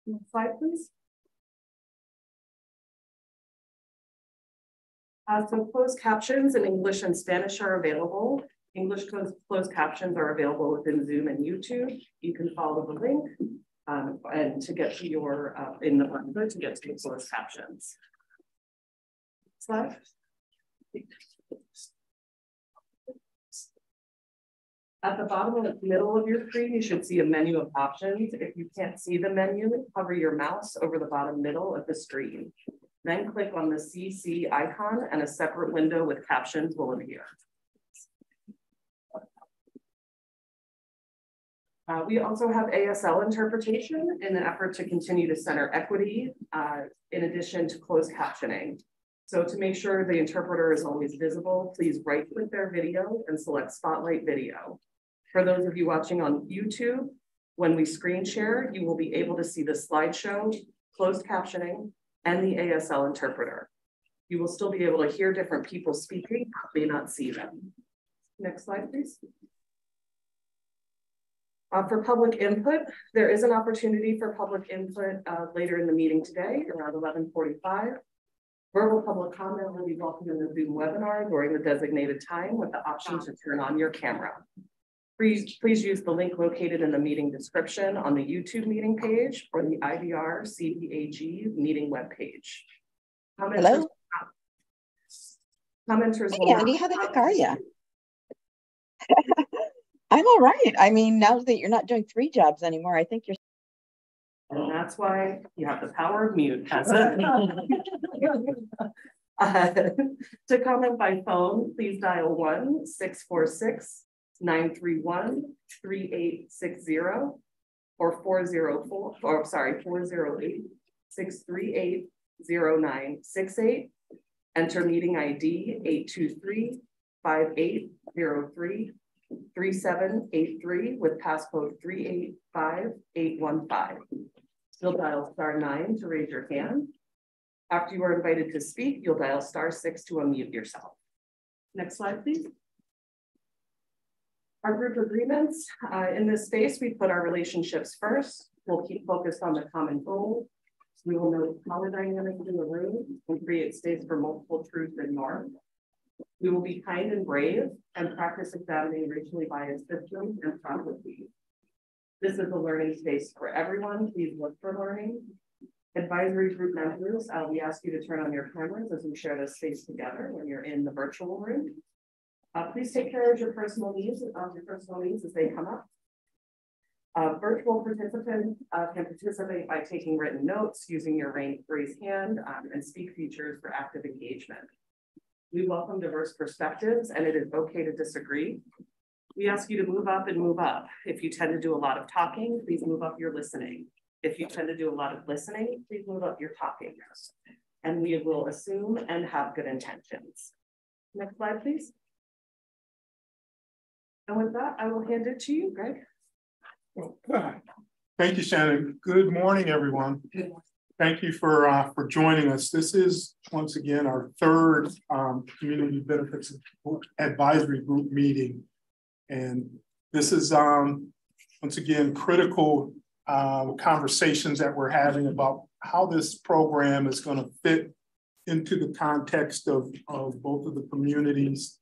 Next slide, please. So closed captions in English and Spanish are available. English closed captions are available within Zoom and YouTube. You can follow the link and to get to your in the browser to get to the closed captions. Slide. At the bottom of the middle of your screen, you should see a menu of options. If you can't see the menu, hover your mouse over the bottom middle of the screen. Then click on the CC icon and a separate window with captions will appear. We also have ASL interpretation in an effort to continue to center equity in addition to closed captioning. So to make sure the interpreter is always visible, please right-click their video and select Spotlight Video. For those of you watching on YouTube, when we screen share, you will be able to see the slideshow, closed captioning, and the ASL interpreter. You will still be able to hear different people speaking, but may not see them. Next slide, please. For public input, there is an opportunity for public input later in the meeting today around 11:45. Verbal public comment will be welcome in the Zoom webinar during the designated time with the option to turn on your camera. Please use the link located in the meeting description on the YouTube meeting page or the IVR CBAG meeting webpage. Hello. Commenters. Hey, Andy, how the heck are you? I'm all right. I mean, now that you're not doing 3 jobs anymore, I think you're. And that's why you have the power of mute, Tessa. To comment by phone, please dial 1-646-931-3860 or 408-638-0968. Enter meeting ID 823-5803-3783 with passcode 385815. You'll dial *9 to raise your hand. After you are invited to speak, you'll dial *6 to unmute yourself. Next slide, please. Our group agreements. In this space, we put our relationships first. We'll keep focused on the common goal. We will note power dynamics in the room and create space for multiple truths and norms. We will be kind and brave and practice examining racially biased systems and processes. This is a learning space for everyone. Please look for learning. Advisory group members, we ask you to turn on your cameras as we share this space together when you're in the virtual room. Please take care of your personal needs as they come up. Virtual participants can participate by taking written notes, using your raised hand, and speak features for active engagement. We welcome diverse perspectives, and it is okay to disagree. We ask you to move up and move up. If you tend to do a lot of talking, please move up your listening. If you tend to do a lot of listening, please move up your talking. And we will assume and have good intentions. Next slide, please. And with that, I will hand it to you, Greg. Okay. Thank you, Shannon. Good morning, everyone. Thank you for joining us. This is, once again, our 3rd Community Benefits Advisory Group meeting. And this is, once again, critical conversations that we're having about how this program is going to fit into the context of both of the communities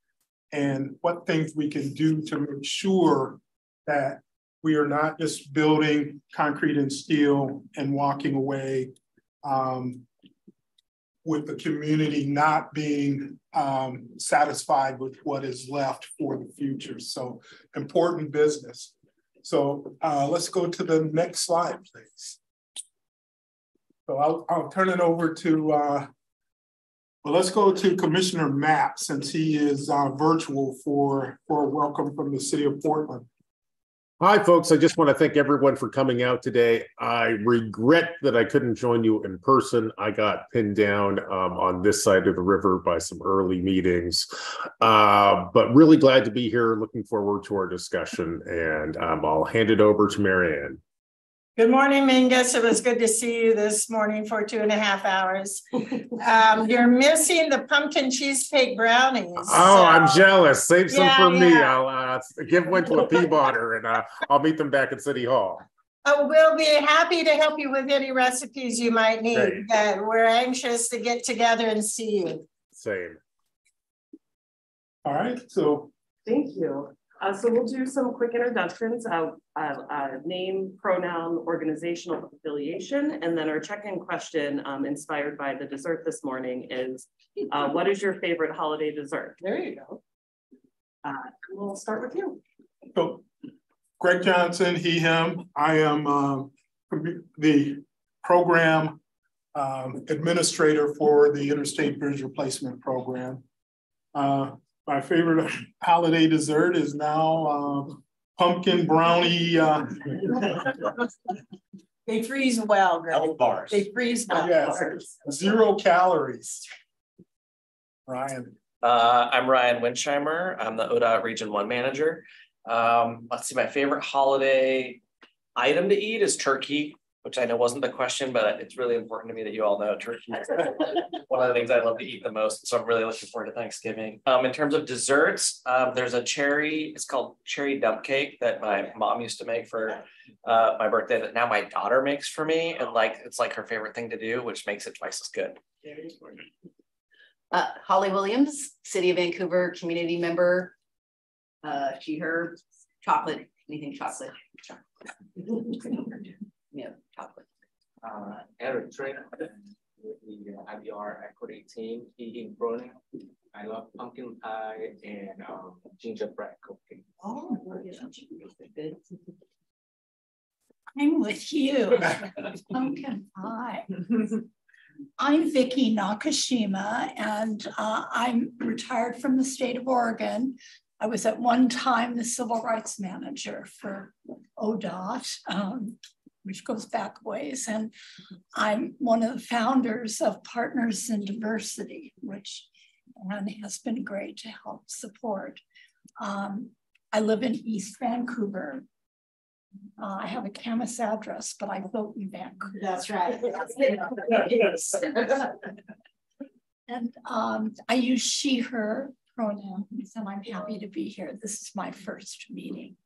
and what things we can do to make sure that we are not just building concrete and steel and walking away with the community not being satisfied with what is left for the future. So important business. So let's go to the next slide, please. So I'll turn it over to, well, let's go to Commissioner Mapp, since he is virtual for a welcome from the city of Portland. Hi, folks. I just want to thank everyone for coming out today. I regret that I couldn't join you in person. I got pinned down on this side of the river by some early meetings, but really glad to be here. Looking forward to our discussion, and I'll hand it over to Marianne. Good morning, Mingus. It was good to see you this morning for 2.5 hours. You're missing the pumpkin cheesecake brownies. Oh, so. I'm jealous. Save some for me. I'll give one to a Peabody, and I'll meet them back at City Hall. We'll be happy to help you with any recipes you might need. Great. We're anxious to get together and see you. Same. All right, so Thank you. So we'll do some quick introductions, name, pronoun, organizational affiliation, and then our check-in question inspired by the dessert this morning is, what is your favorite holiday dessert? There you go. We'll start with you. So, Greg Johnson, he, him. I am the program administrator for the Interstate Bridge Replacement Program. My favorite holiday dessert is now pumpkin brownie. They freeze well, Greg. Bars. They freeze well. Yes, 0 calories. Ryan. I'm Ryan Winsheimer. I'm the ODOT Region 1 manager. Let's see, my favorite holiday item to eat is turkey, which I know wasn't the question, but it's really important to me that you all know turkey is one of the things I love to eat the most. So I'm really looking forward to Thanksgiving. In terms of desserts, there's a it's called cherry dump cake that my mom used to make for my birthday that now my daughter makes for me. And it's like her favorite thing to do, which makes it twice as good. Holly Williams, City of Vancouver community member. She, her, chocolate, anything chocolate. Yeah, chocolate. Eric Drake with the IBR equity team, eating brownie. I love pumpkin pie and gingerbread cookie. Oh, good. I'm with you. Pumpkin pie. I'm Vicki Nakashima, and I'm retired from the state of Oregon. I was at one time the civil rights manager for ODOT, which goes back ways. And I'm one of the founders of Partners in Diversity, which has been great to help support. I live in East Vancouver. I have a Camas address, but I vote in Vancouver. That's right. And I use she, her pronouns, and I'm happy to be here. This is my first meeting.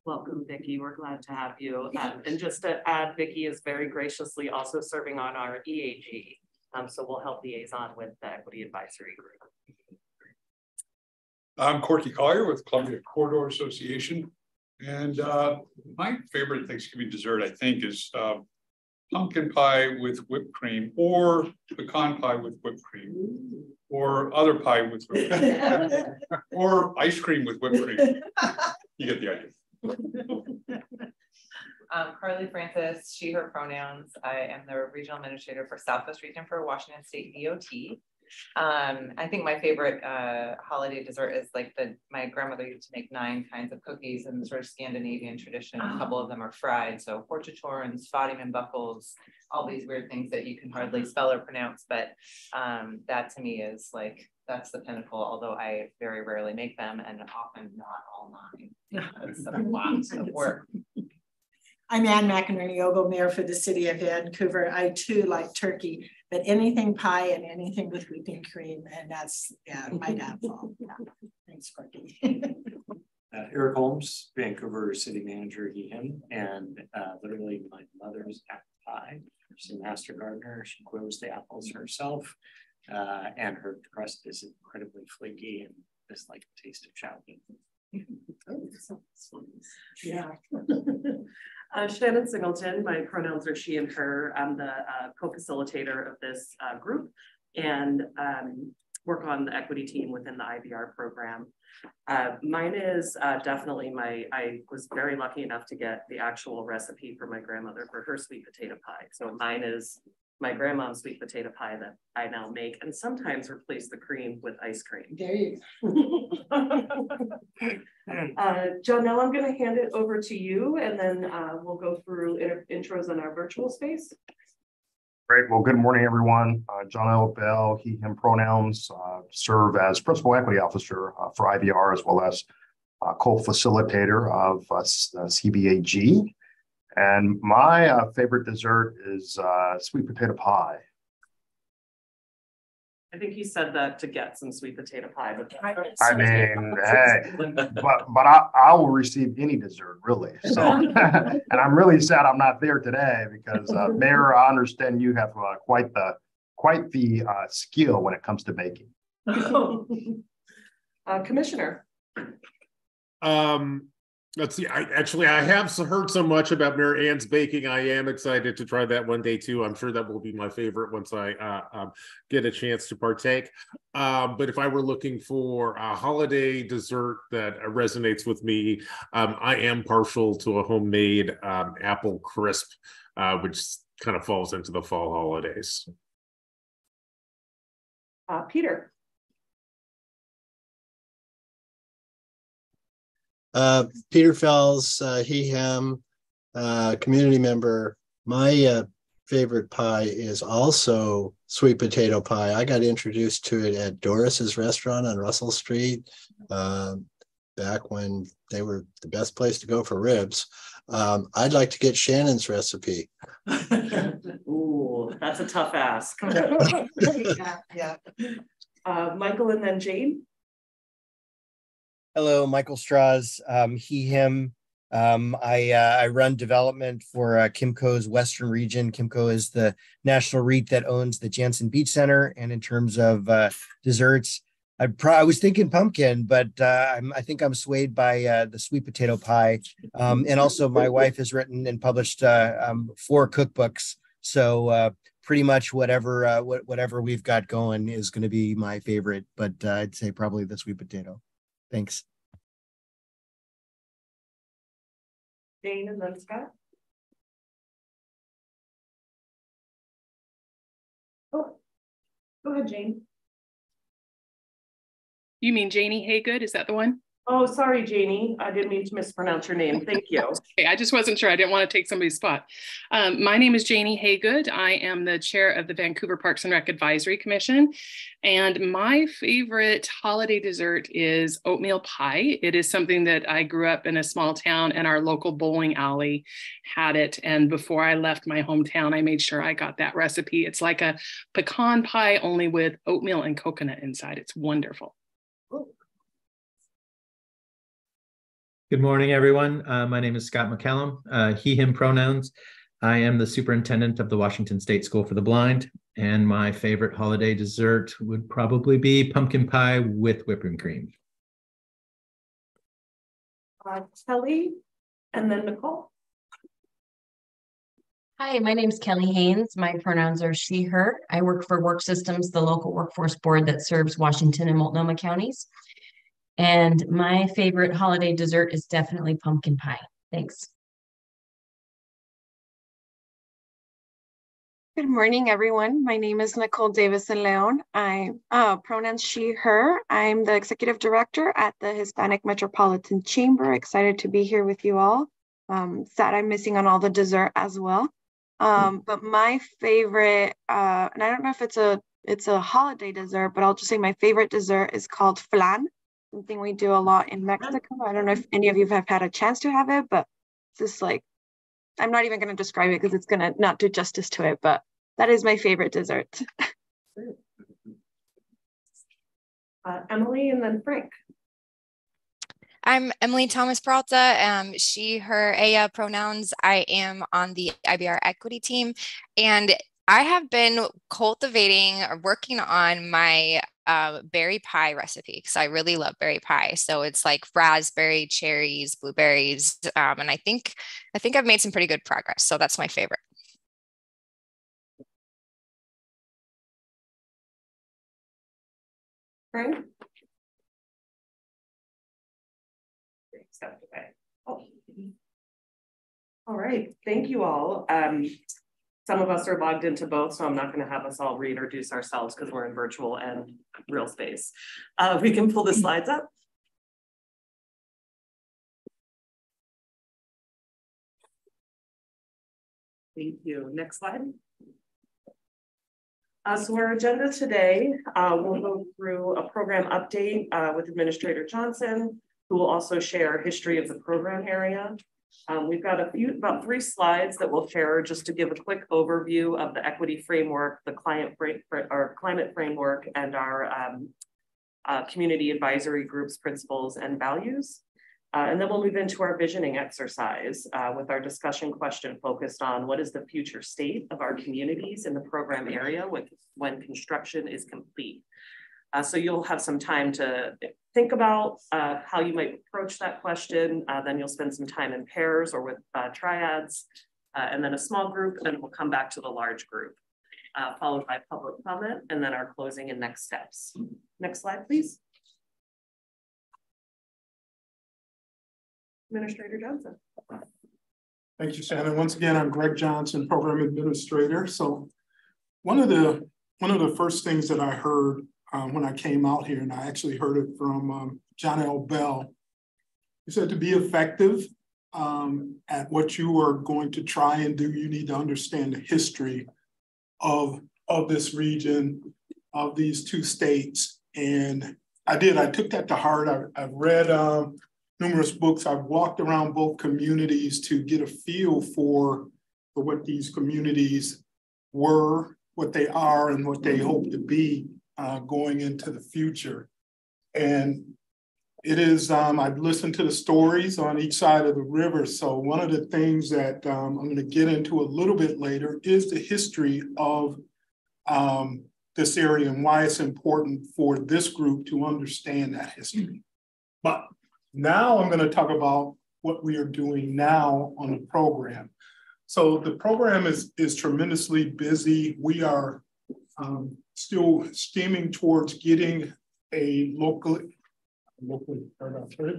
Welcome, Vicki. We're glad to have you. And just to add, Vicki is very graciously also serving on our EAG. So we'll help liaison with the Equity Advisory Group. I'm Corky Collier with Columbia Corridor Association. And my favorite Thanksgiving dessert, I think, is pumpkin pie with whipped cream, or pecan pie with whipped cream, or other pie with whipped cream, or ice cream with whipped cream. You get the idea. Carly Francis, she, her pronouns. I am the regional administrator for Southwest Region for Washington State DOT. I think my favorite holiday dessert is like my grandmother used to make 9 kinds of cookies in the sort of Scandinavian tradition. A couple of them are fried, so horchachorns, fadiman buckles, all these weird things that you can hardly spell or pronounce, but that to me is that's the pinnacle, although I very rarely make them, and often not all 9. It's a lot of work. I'm Ann McInerney, Ogle Mayor for the City of Vancouver. I too like turkey, but anything pie and anything with whipping cream, and that's my downfall. Yeah. Thanks, Corky. Eric Holmes, Vancouver City Manager, he, him, and literally my mother's apple pie. She's a master gardener. She grows the apples herself, and her crust is incredibly flaky and just like the taste of chowder. Yeah. Shannon Singleton, my pronouns are she and her. I'm the co-facilitator of this group and work on the equity team within the IBR program. Mine is definitely I was very lucky enough to get the actual recipe for my grandmother for her sweet potato pie. So mine is my grandma's sweet potato pie that I now make and sometimes replace the cream with ice cream. There you go. Jonelle, I'm going to hand it over to you and then we'll go through intros on our virtual space. Great. Well, good morning, everyone. John L. Bell, he, him pronouns, serve as Principal Equity Officer for IBR as well as co-facilitator of CBAG. And my favorite dessert is sweet potato pie. I think he said that to get some sweet potato pie, but. I mean, hey, but I will receive any dessert, really. So, and I'm really sad I'm not there today because Mayor, I understand you have quite the skill when it comes to baking. Commissioner. Let's see. I have heard so much about Mary Ann's baking. I am excited to try that one day too. I'm sure that will be my favorite once I get a chance to partake. But if I were looking for a holiday dessert that resonates with me, I am partial to a homemade apple crisp, which kind of falls into the fall holidays. Peter. Peter Fells, he, him, community member. My favorite pie is also sweet potato pie. I got introduced to it at Doris's restaurant on Russell Street back when they were the best place to go for ribs. I'd like to get Shannon's recipe. Ooh, that's a tough ask. Yeah. Michael and then Jane. Hello, Michael Strauss, he, him. I run development for Kimco's Western region. Kimco is the national REIT that owns the Jansen Beach Center. And in terms of desserts, I was thinking pumpkin, but I think I'm swayed by the sweet potato pie. And also my wife has written and published 4 cookbooks. So pretty much whatever we've got going is going to be my favorite, but I'd say probably the sweet potato. Thanks. Jane and then Scott. Oh, go ahead, Jane. You mean Janie Haygood? Is that the one? Oh, sorry, Janie. I didn't mean to mispronounce your name. Thank you. Okay, I just wasn't sure. I didn't want to take somebody's spot. My name is Janie Haygood. I am the chair of the Vancouver Parks and Rec Advisory Commission. And my favorite holiday dessert is oatmeal pie. It is something that I grew up in a small town and our local bowling alley had it. And before I left my hometown, I made sure I got that recipe. It's like a pecan pie, only with oatmeal and coconut inside. It's wonderful. Good morning, everyone. My name is Scott McCallum, he, him pronouns. I am the superintendent of the Washington State School for the Blind, and my favorite holiday dessert would probably be pumpkin pie with whipping cream. Kelly, and then Nicole. Hi, my name is Kelly Haynes. My pronouns are she, her. I work for Work Systems, the local workforce board that serves Washington and Multnomah counties. And my favorite holiday dessert is definitely pumpkin pie. Thanks. Good morning, everyone. My name is Nicole Davison-Leon. I'm pronouns she, her. I'm the executive director at the Hispanic Metropolitan Chamber. Excited to be here with you all. Sad I'm missing on all the dessert as well. But my favorite, and I don't know if it's a holiday dessert, but I'll just say my favorite dessert is called flan. Something we do a lot in Mexico. I don't know if any of you have had a chance to have it, but it's just like, I'm not even going to describe it because it's going to not do justice to it, but that is my favorite dessert. Emily and then Frank. I'm Emily Thomas Peralta, she, her, ella pronouns. I am on the IBR equity team, and I have been cultivating or working on my berry pie recipe because I really love berry pie. So it's like raspberry, cherries, blueberries, and I think I've made some pretty good progress. So that's my favorite. Frank. Oh. All right, thank you all. Some of us are logged into both, so I'm not going to have us all reintroduce ourselves because we're in virtual and real space. We can pull the slides up. Thank you. Next slide. So our agenda today, we'll go through a program update with Administrator Johnson, who will also share history of the program area. We've got about 3 slides that we'll share just to give a quick overview of the equity framework, the climate framework, and our community advisory groups, principles, and values. And then we'll move into our visioning exercise with our discussion question focused on what is the future state of our communities in the program area when construction is complete. So you'll have some time to think about how you might approach that question. Then you'll spend some time in pairs or with triads, and then a small group, and we'll come back to the large group, followed by public comment, and then our closing and next steps. Next slide, please. Administrator Johnson. Thank you, Shannon. Once again, I'm Greg Johnson, Program Administrator. So one of the first things that I heard when I came out here, and I actually heard it from John L. Bell, he said to be effective at what you are going to try and do, you need to understand the history of this region, of these 2 states. And I took that to heart. I've read numerous books. I've walked around both communities to get a feel for what these communities were, what they are, and what they hope to be going into the future. And it is, I've listened to the stories on each side of the river. So one of the things that I'm going to get into a little bit later is the history of this area and why it's important for this group to understand that history. But now I'm going to talk about what we are doing now on the program. So the program is tremendously busy. We are still steaming towards getting a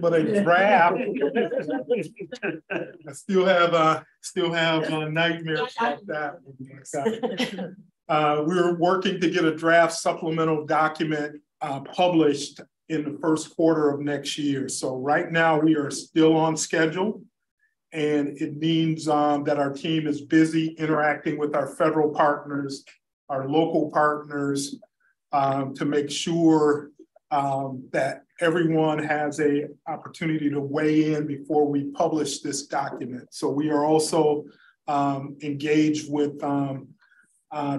but a draft. I still have nightmares like that. We're working to get a draft supplemental document published in the first quarter of next year. So right now we are still on schedule, and it means that our team is busy interacting with our federal partners, our local partners, to make sure that everyone has an opportunity to weigh in before we publish this document. So we are also engaged with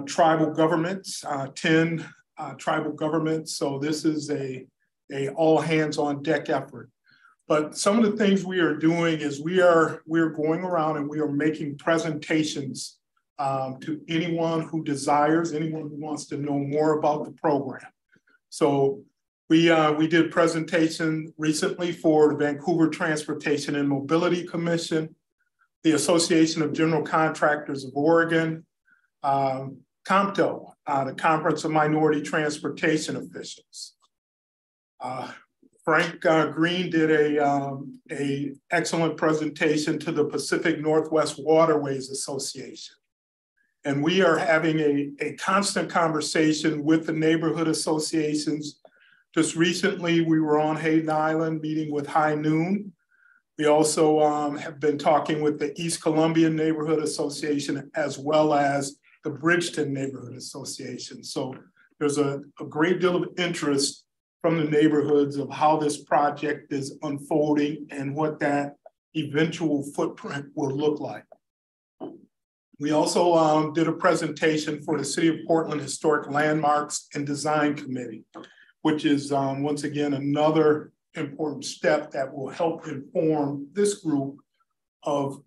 tribal governments, 10 tribal governments. So this is a all hands on deck effort. But some of the things we are doing is we are going around and we are making presentations to anyone who desires, anyone who wants to know more about the program. So we did a presentation recently for the Vancouver Transportation and Mobility Commission, the Association of General Contractors of Oregon, COMTO, the Conference of Minority Transportation Officials. Frank Green did a excellent presentation to the Pacific Northwest Waterways Association. And we are having a constant conversation with the neighborhood associations. Just recently, we were on Hayden Island meeting with High Noon. We also have been talking with the East Columbian Neighborhood Association as well as the Bridgeton Neighborhood Association. So there's a great deal of interest from the neighborhoods of how this project is unfolding and what that eventual footprint will look like. We also did a presentation for the City of Portland Historic Landmarks and Design Committee, which is once again another important step that will help inform this group of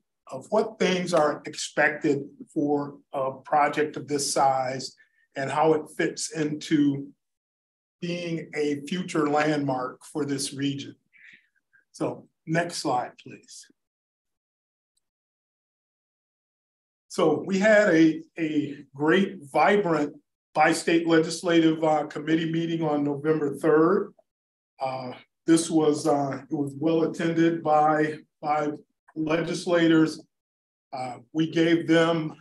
what things are expected for a project of this size and how it fits into being a future landmark for this region. So next slide, please. So we had a great, vibrant bi-state legislative committee meeting on November 3rd. This was, it was well attended by legislators. We gave them,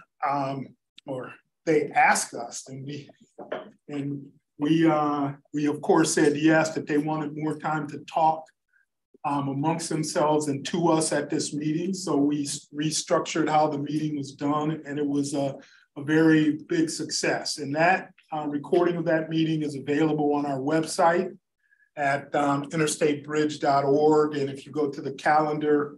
or they asked us, and we of course said yes, that they wanted more time to talk amongst themselves and to us at this meeting. So we restructured how the meeting was done, and it was a very big success. And that recording of that meeting is available on our website at interstatebridge.org. And if you go to the calendar,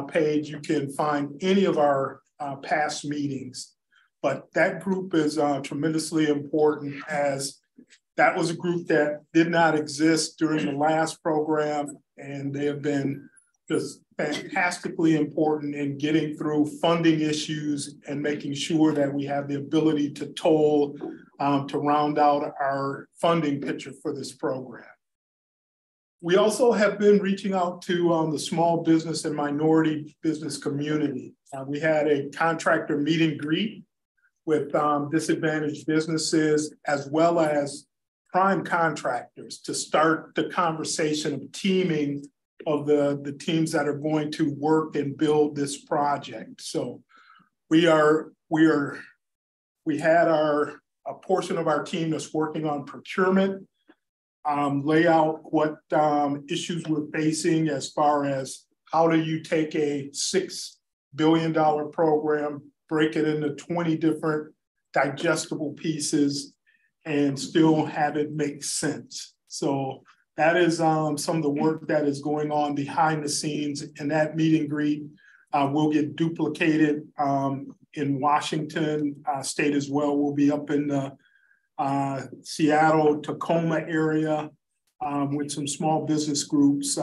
page, you can find any of our past meetings. But that group is tremendously important, as that was a group that did not exist during the last program, and they have been just fantastically important in getting through funding issues and making sure that we have the ability to toll to round out our funding picture for this program. We also have been reaching out to the small business and minority business community. We had a contractor meet and greet with disadvantaged businesses as well as prime contractors to start the conversation of teaming of the teams that are going to work and build this project. So we had a portion of our team that's working on procurement, lay out what issues we're facing as far as how do you take a $6 billion program, break it into 20 different digestible pieces and still have it make sense. So that is some of the work that is going on behind the scenes, and that meet and greet will get duplicated in Washington state as well. We'll be up in the Seattle, Tacoma area with some small business groups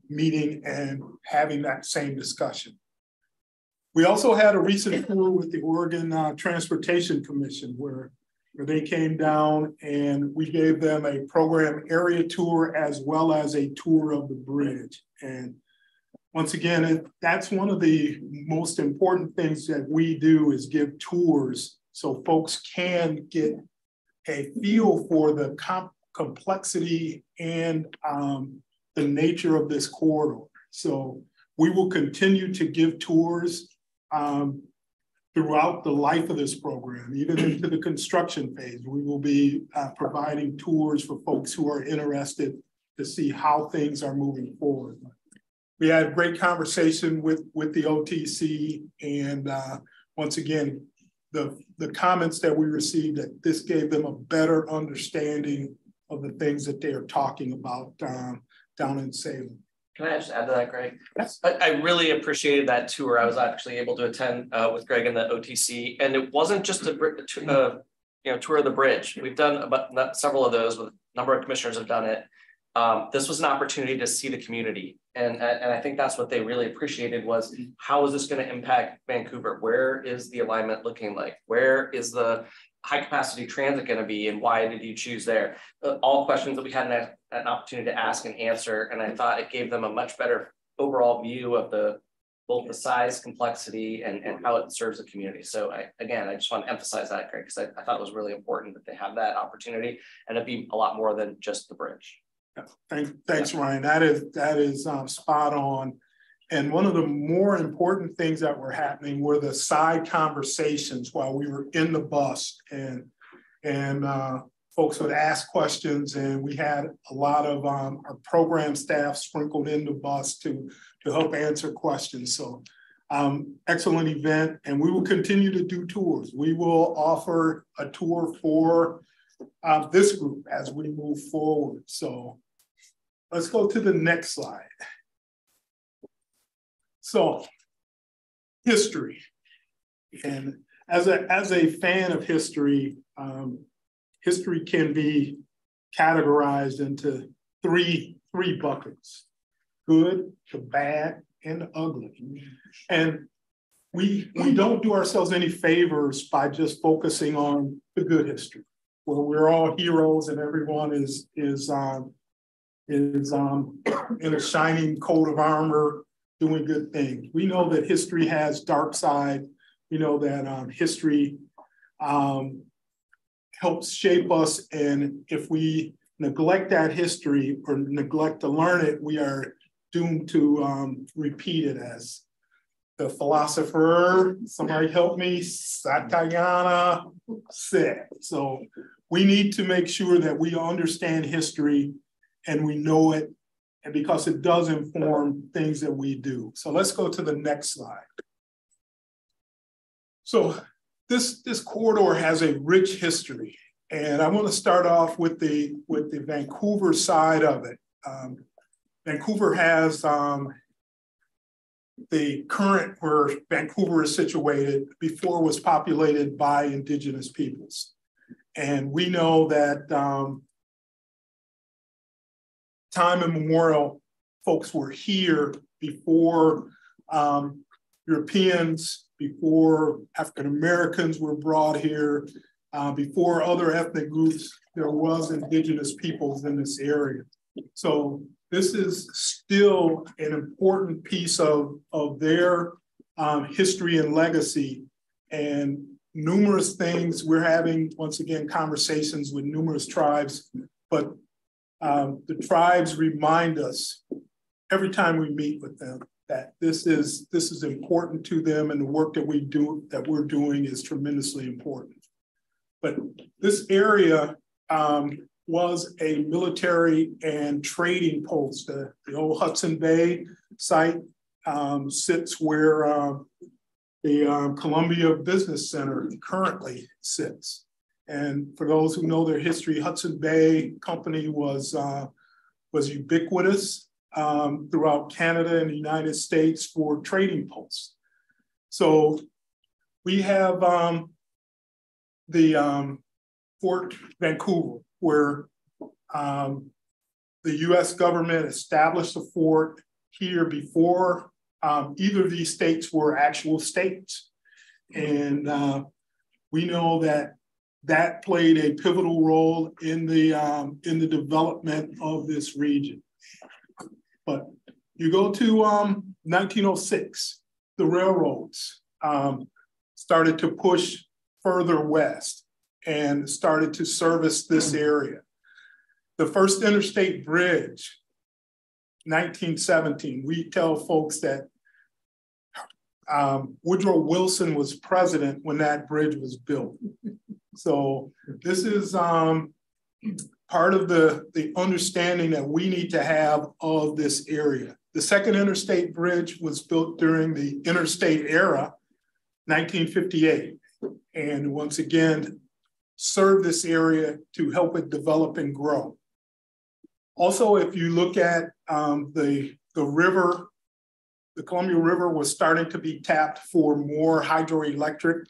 meeting and having that same discussion. We also had a recent tour with the Oregon Transportation Commission where they came down and we gave them a program area tour as well as a tour of the bridge. And once again, that's one of the most important things that we do is give tours so folks can get a feel for the complexity and the nature of this corridor. So we will continue to give tours throughout the life of this program, even into the construction phase. We will be providing tours for folks who are interested to see how things are moving forward. We had a great conversation with the OTC, and once again, the comments that we received, that this gave them a better understanding of the things that they are talking about down in Salem. Can I just add to that, Greg? Yes. I really appreciated that tour. I was actually able to attend with Greg and the OTC, and it wasn't just a tour of the bridge. We've done about several of those with a number of commissioners have done it. This was an opportunity to see the community, and I think that's what they really appreciated was how is this going to impact Vancouver? Where is the alignment looking like? Where is the high capacity transit going to be, and why did you choose there? All questions that we had an opportunity to ask and answer, and I thought it gave them a much better overall view of both the size, complexity, and how it serves the community. So I just want to emphasize that, Greg, because I thought it was really important that they have that opportunity and it'd be a lot more than just the bridge. Thanks, Ryan. That is spot on. And one of the more important things that were happening were the side conversations while we were in the bus, and folks would ask questions, and we had a lot of our program staff sprinkled in the bus to help answer questions. So excellent event, and we will continue to do tours. We will offer a tour for this group as we move forward. So let's go to the next slide. So, history, and as a fan of history, history can be categorized into three buckets: good, the bad, and the ugly. And we don't do ourselves any favors by just focusing on the good history, where we're all heroes and everyone is in a shining coat of armor, doing good things. We know that history has dark side. We know that history helps shape us. And if we neglect that history or neglect to learn it, we are doomed to repeat it, as the philosopher, somebody help me, Satayana said. So we need to make sure that we understand history and we know it, and because it does inform things that we do. So let's go to the next slide. So this corridor has a rich history, and I want to start off with the Vancouver side of it. Vancouver has the current where Vancouver is situated before was populated by indigenous peoples. And we know that time immemorial folks were here before Europeans, before African Americans were brought here, before other ethnic groups. There was indigenous peoples in this area. So this is still an important piece of their history and legacy, and numerous things. We're having, once again, conversations with numerous tribes, but the tribes remind us every time we meet with them that this is important to them, and the work that we're doing is tremendously important. But this area was a military and trading post. The old Hudson Bay site sits where the Columbia Business Center currently sits. And for those who know their history, Hudson Bay Company was ubiquitous throughout Canada and the United States for trading posts. So we have the Fort Vancouver, where the US government established a fort here before either of these states were actual states. And we know that played a pivotal role in the development of this region. But you go to 1906, the railroads started to push further west and started to service this area. The first interstate bridge, 1917, we tell folks that Woodrow Wilson was president when that bridge was built. So this is part of the understanding that we need to have of this area. The second interstate bridge was built during the interstate era, 1958. And once again, serve this area to help it develop and grow. Also, if you look at the river, the Columbia River was starting to be tapped for more hydroelectric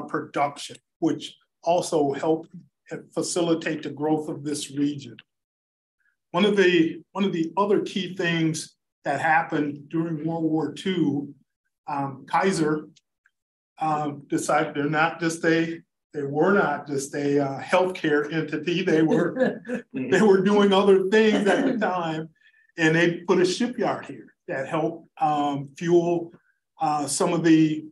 production, which also helped facilitate the growth of this region. One of the other key things that happened during World War II, Kaiser decided they were not just a healthcare entity. They were doing other things at the time, and they put a shipyard here that helped fuel some of the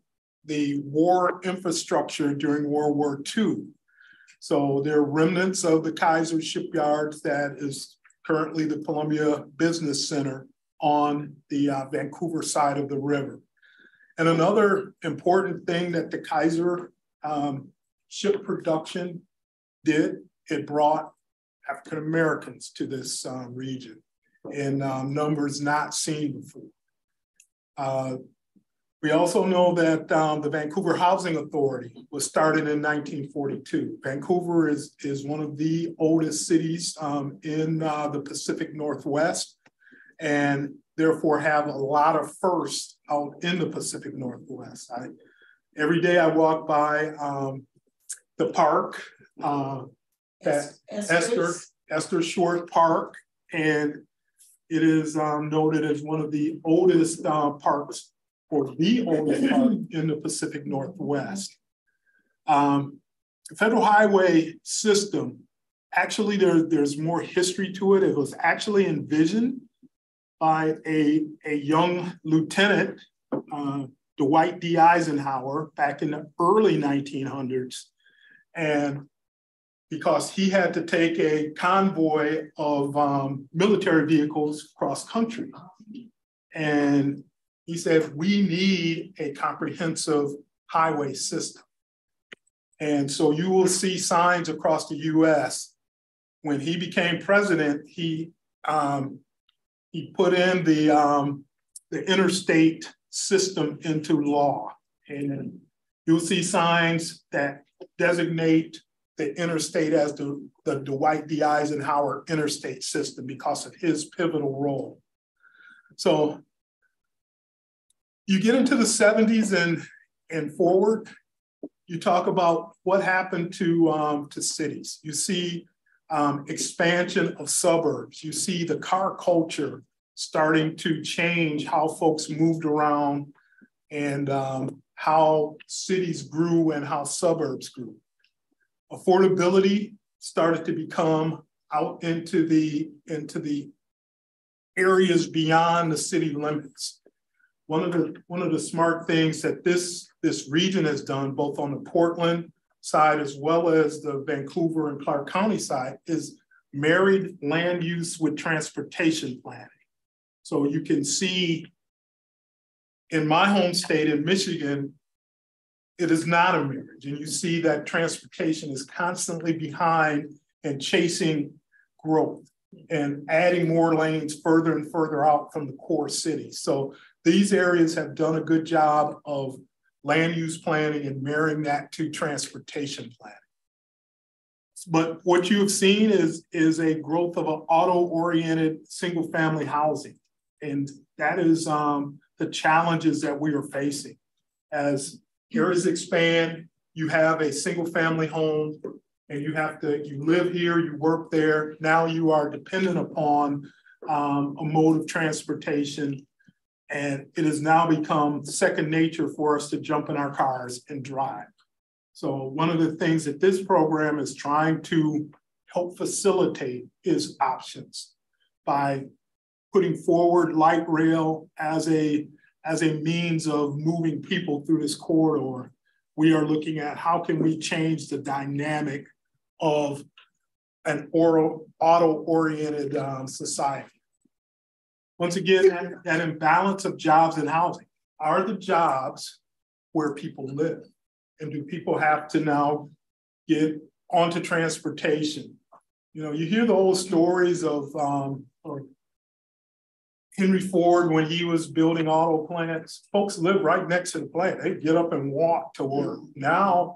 war infrastructure during World War II. So there are remnants of the Kaiser shipyards that is currently the Columbia Business Center on the Vancouver side of the river. And another important thing that the Kaiser ship production did, it brought African Americans to this region in numbers not seen before. We also know that the Vancouver Housing Authority was started in 1942. Vancouver is one of the oldest cities in the Pacific Northwest, and therefore have a lot of firsts out in the Pacific Northwest. Every day I walk by the park, Esther Short Park, and it is noted as one of the oldest parks, or the oldest park in the Pacific Northwest. The federal highway system, actually there's more history to it. It was actually envisioned by a young lieutenant, Dwight D. Eisenhower, back in the early 1900s. And because he had to take a convoy of military vehicles cross country. And he said, we need a comprehensive highway system. And so you will see signs across the US. When he became president, he put in the interstate system into law. And you'll see signs that designate the interstate as the Dwight D. Eisenhower interstate system because of his pivotal role. So You get into the 70s and forward, you talk about what happened to cities. You see expansion of suburbs. You see the car culture starting to change how folks moved around and how cities grew and how suburbs grew. Affordability started to become out into the areas beyond the city limits. One of the smart things that this region has done, both on the Portland side as well as the Vancouver and Clark County side, is married land use with transportation planning. So you can see in my home state in Michigan, it is not a marriage. And you see that transportation is constantly behind and chasing growth and adding more lanes further and further out from the core city. So these areas have done a good job of land use planning and marrying that to transportation planning. But what you have seen is a growth of an auto-oriented single family housing. And that is the challenges that we are facing. As areas expand, you have a single family home and you live here, you work there. Now you are dependent upon a mode of transportation. And it has now become second nature for us to jump in our cars and drive. So one of the things that this program is trying to help facilitate is options by putting forward light rail as a means of moving people through this corridor. We are looking at how can we change the dynamic of an auto-oriented society. Once again, that imbalance of jobs and housing. Are the jobs where people live? And do people have to now get onto transportation? You know, you hear the old stories of Henry Ford when he was building auto plants. Folks live right next to the plant. They get up and walk to work. Now,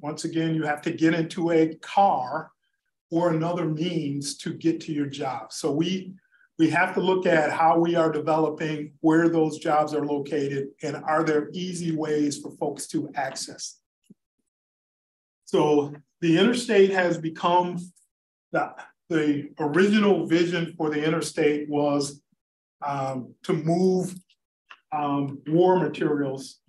once again, you have to get into a car or another means to get to your job. So we have to look at how we are developing where those jobs are located and are there easy ways for folks to access. So the interstate has become, the original vision for the interstate was to move war materials,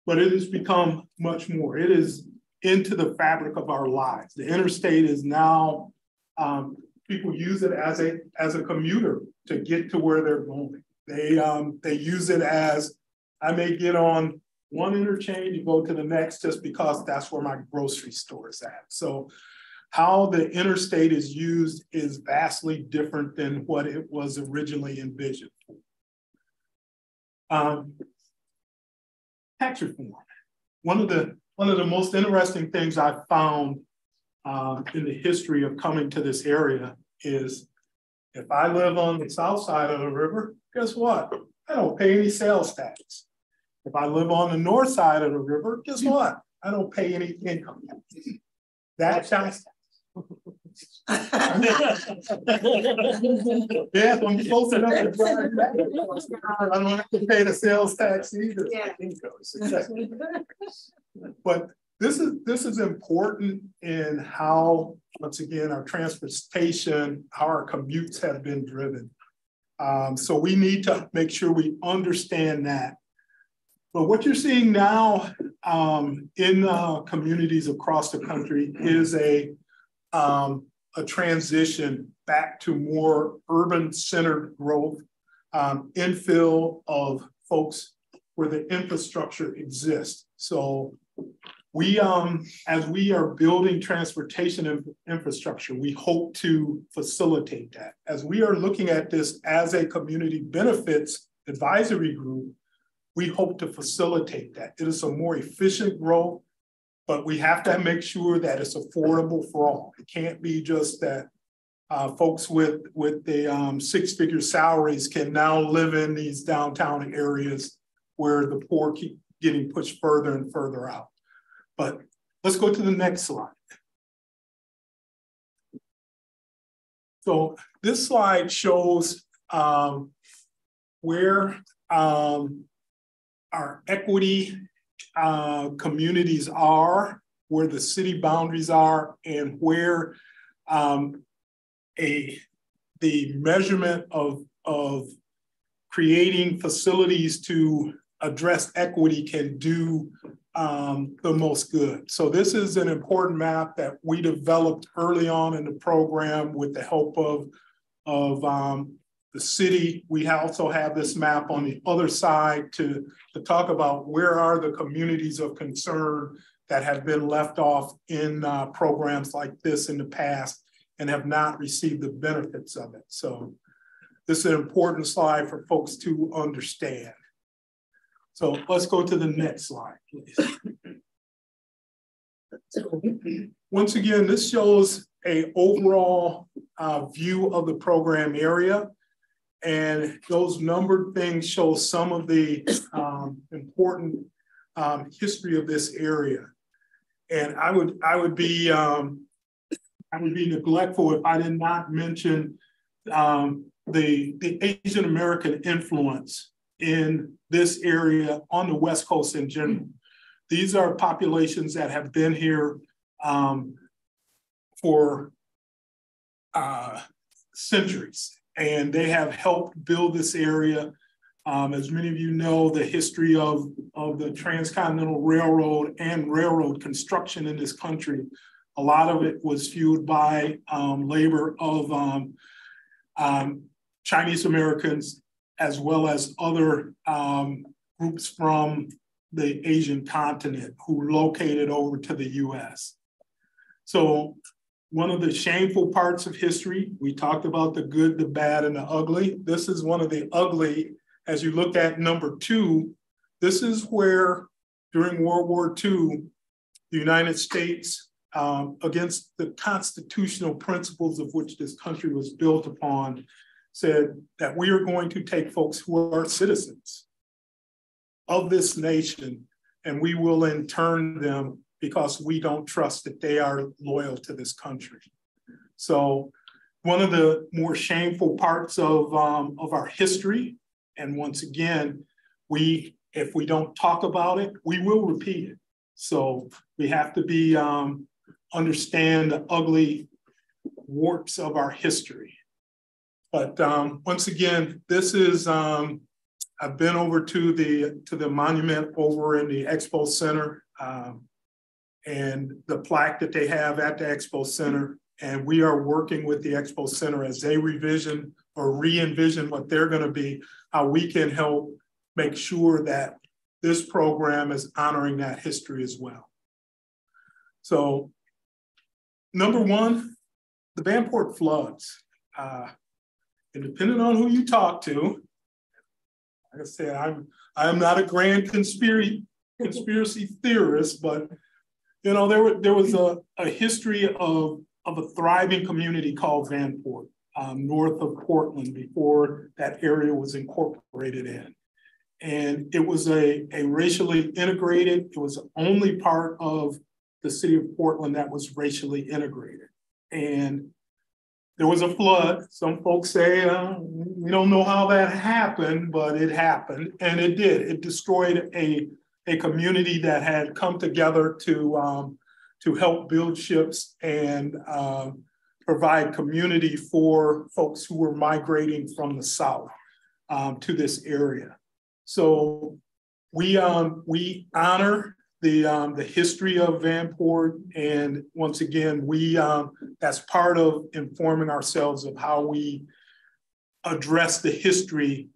but it has become much more. It is into the fabric of our lives. The interstate is now, people use it as a commuter to get to where they're going. They use it as, I may get on one interchange and go to the next just because that's where my grocery store is at. So how the interstate is used is vastly different than what it was originally envisioned. Tax reform. One of the most interesting things I've found in the history of coming to this area is if I live on the south side of the river, guess what? I don't pay any sales tax. If I live on the north side of the river, guess what? I don't pay any income tax. That's tax. Yes, I'm close enough to drive back. I don't have to pay the sales tax either. Yeah. But this is important in how, once again, our transportation, how our commutes have been driven. So we need to make sure we understand that. But what you're seeing now in communities across the country is a transition back to more urban-centered growth, infill of folks where the infrastructure exists. So we, as we are building transportation infrastructure, we hope to facilitate that. As we are looking at this as a community benefits advisory group, we hope to facilitate that. It is a more efficient growth, but we have to make sure that it's affordable for all. It can't be just that folks with the six-figure salaries can now live in these downtown areas where the poor keep getting pushed further and further out. But let's go to the next slide. So this slide shows where equity communities are, where the city boundaries are, and where the measurement of creating facilities to address equity can do the most good. So this is an important map that we developed early on in the program with the help of the city. We also have this map on the other side to talk about where are the communities of concern that have been left off in programs like this in the past and have not received the benefits of it. So this is an important slide for folks to understand. So let's go to the next slide, please. So, once again, this shows an overall view of the program area. And those numbered things show some of the important history of this area. And I would be neglectful if I did not mention the Asian American influence in this area on the West Coast in general. These are populations that have been here for centuries, and they have helped build this area. As many of you know, the history of the Transcontinental Railroad and railroad construction in this country, a lot of it was fueled by labor of Chinese Americans, as well as other groups from the Asian continent who located over to the US. So one of the shameful parts of history, we talked about the good, the bad, and the ugly. This is one of the ugly. As you look at number 2, this is where during World War II, the United States, against the constitutional principles of which this country was built upon, said that we are going to take folks who are citizens of this nation, and we will intern them because we don't trust that they are loyal to this country. So one of the more shameful parts of our history, and once again, if we don't talk about it, we will repeat it. So we have to be understand the ugly warts of our history. But once again, this is I've been over to the monument over in the Expo Center and the plaque that they have at the Expo Center. And we are working with the Expo Center as they revision or re-envision what they're going to be, how we can help make sure that this program is honoring that history as well. So number 1, the Vanport floods. And depending on who you talk to, like I said, I'm not a grand conspiracy theorist, but you know, there was a history of a thriving community called Vanport, north of Portland, before that area was incorporated in. And it was a racially integrated, it was the only part of the city of Portland that was racially integrated. And there was a flood. Some folks say, we don't know how that happened, but it happened, and it did. It destroyed a community that had come together to help build ships and provide community for folks who were migrating from the South to this area. So we honor the history of Vanport, and once again, that's part of informing ourselves of how we address the history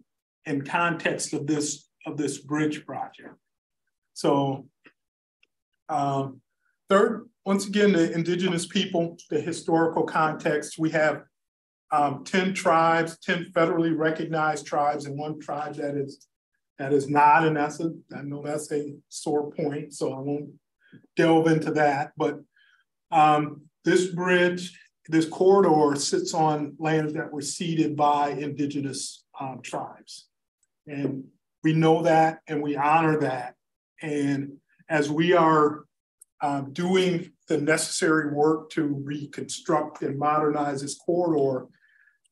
and context of this bridge project. So third, once again, the indigenous people, the historical context. We have 10 tribes, 10 federally recognized tribes, and 1 tribe that is not, and I know that's a sore point, so I won't delve into that. But this bridge, this corridor sits on lands that were ceded by indigenous tribes. And we know that and we honor that. And as we are doing the necessary work to reconstruct and modernize this corridor,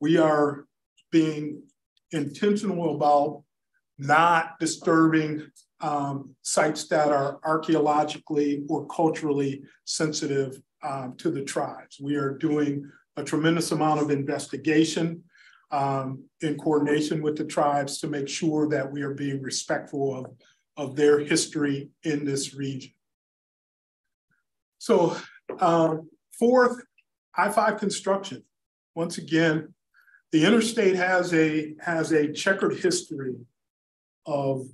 we are being intentional about not disturbing sites that are archaeologically or culturally sensitive to the tribes. We are doing a tremendous amount of investigation in coordination with the tribes to make sure that we are being respectful of their history in this region. So fourth, I-5 construction. Once again, the interstate has a checkered history of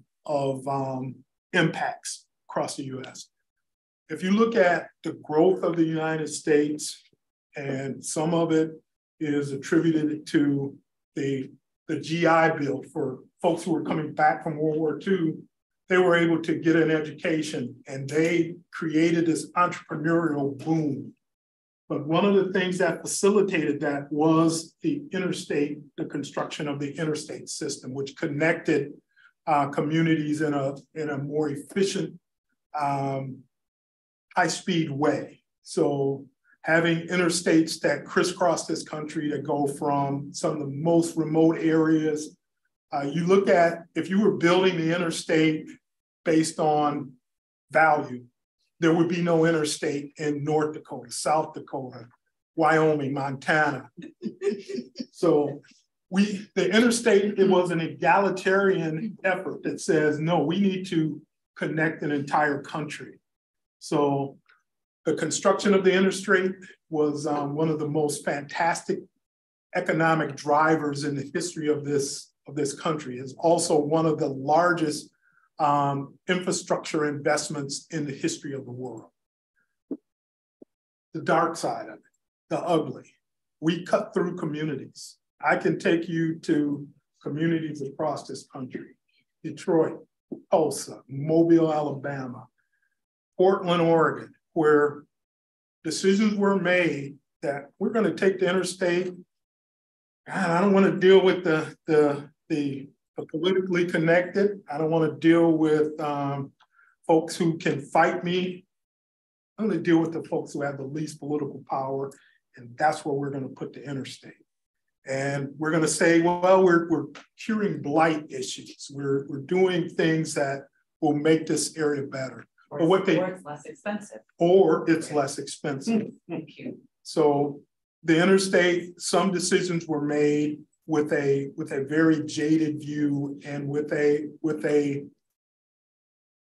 impacts across the U.S. If you look at the growth of the United States, and some of it is attributed to the GI Bill for folks who were coming back from World War II, they were able to get an education and they created this entrepreneurial boom. But one of the things that facilitated that was the construction of the interstate system, which connected communities in a more efficient, high-speed way. So having interstates that crisscross this country that go from some of the most remote areas. You look at, if you were building the interstate based on value, there would be no interstate in North Dakota, South Dakota, Wyoming, Montana. So the interstate, it was an egalitarian effort that says, no, we need to connect an entire country. So the construction of the interstate was one of the most fantastic economic drivers in the history of this country. It's also one of the largest infrastructure investments in the history of the world. The dark side of it, the ugly. We cut through communities. I can take you to communities across this country: Detroit, Tulsa, Mobile, Alabama, Portland, Oregon, where decisions were made that we're going to take the interstate. God, I don't want to deal with the politically connected. I don't want to deal with folks who can fight me. I'm going to deal with the folks who have the least political power, and that's where we're going to put the interstate. And we're going to say, well, we're curing blight issues. We're doing things that will make this area better. Or it's less expensive. Or it's less expensive. Thank you. So the interstate, some decisions were made with a very jaded view and with a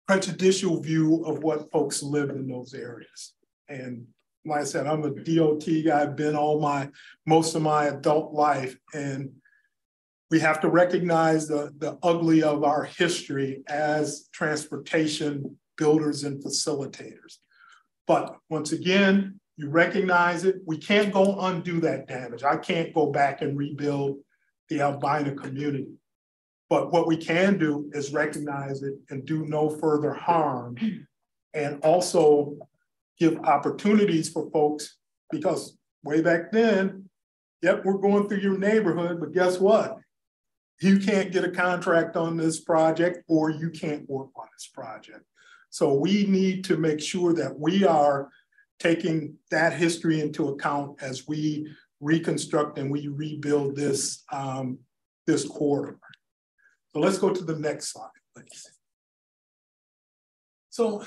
prejudicial view of what folks live in those areas. And like I said, I'm a DOT guy. I've been most of my adult life, and we have to recognize the ugly of our history as transportation builders and facilitators. But once again, you recognize it. We can't go undo that damage. I can't go back and rebuild the albino community. But what we can do is recognize it and do no further harm, and also give opportunities for folks, because way back then, yep, we're going through your neighborhood, but guess what? You can't get a contract on this project, or you can't work on this project. So we need to make sure that we are taking that history into account as we reconstruct and we rebuild this, this corridor. So let's go to the next slide, please. So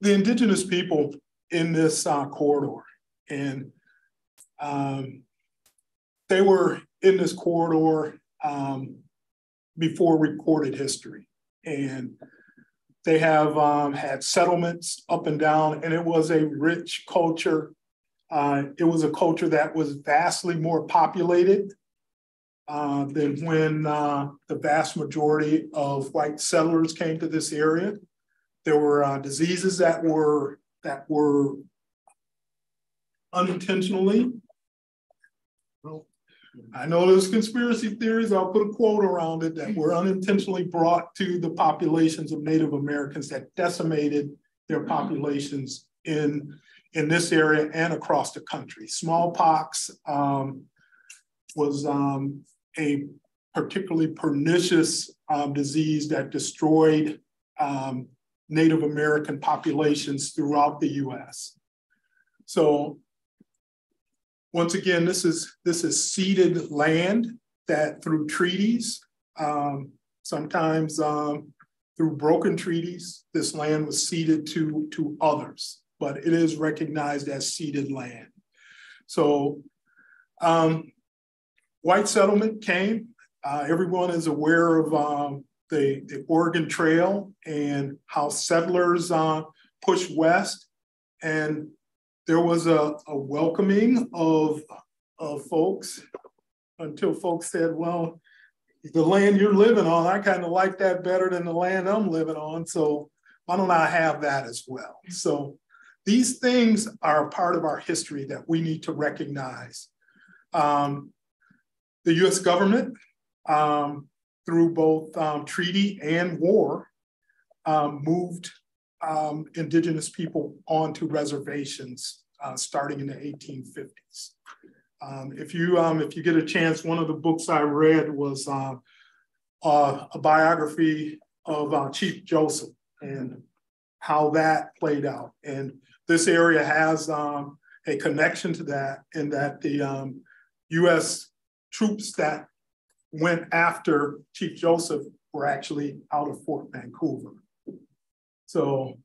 the indigenous people in this corridor, and they were in this corridor before recorded history. And they have had settlements up and down, and it was a rich culture. It was a culture that was vastly more populated than when the vast majority of white settlers came to this area. There were diseases that were unintentionally. Well, I know there's conspiracy theories, I'll put a quote around it, that were unintentionally brought to the populations of Native Americans that decimated their populations in this area and across the country. Smallpox was a particularly pernicious disease that destroyed Native American populations throughout the US. So once again, this is ceded land that through treaties, sometimes through broken treaties, this land was ceded to others, but it is recognized as ceded land. So white settlement came. Everyone is aware of the Oregon Trail and how settlers pushed west. And there was a welcoming of folks until folks said, well, the land you're living on, I kind of like that better than the land I'm living on. So why don't I have that as well? So these things are a part of our history that we need to recognize. The US government, through both treaty and war, moved indigenous people onto reservations starting in the 1850s. If you get a chance, one of the books I read was a biography of Chief Joseph and how that played out. And this area has a connection to that, in that the U.S. troops that went after Chief Joseph were actually out of Fort Vancouver. So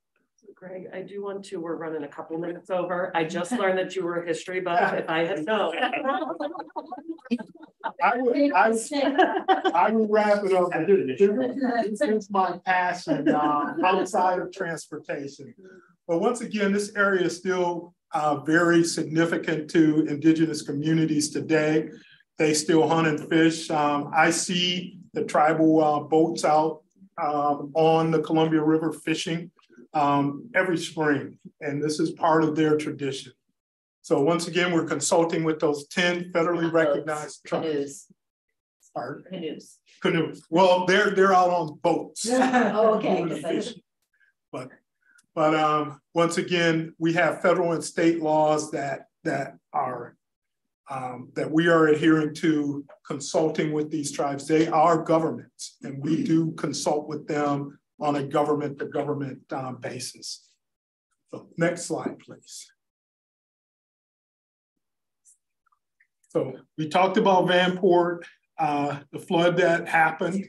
Greg, I do want to, we're running a couple minutes over. I just learned that you were a history buff. If I had known. I would wrap it up. This is my passion outside of transportation. But once again, this area is still very significant to indigenous communities today. They still hunt and fish. I see the tribal boats out on the Columbia River fishing every spring, and this is part of their tradition. So once again, we're consulting with those 10 federally recognized tribes. Canoes. Canoes. Well, they're out on boats. Oh, okay. But once again, we have federal and state laws that we are adhering to, consulting with these tribes. They are governments, and we do consult with them on a government-to-government basis. So next slide, please. So we talked about Vanport, the flood that happened.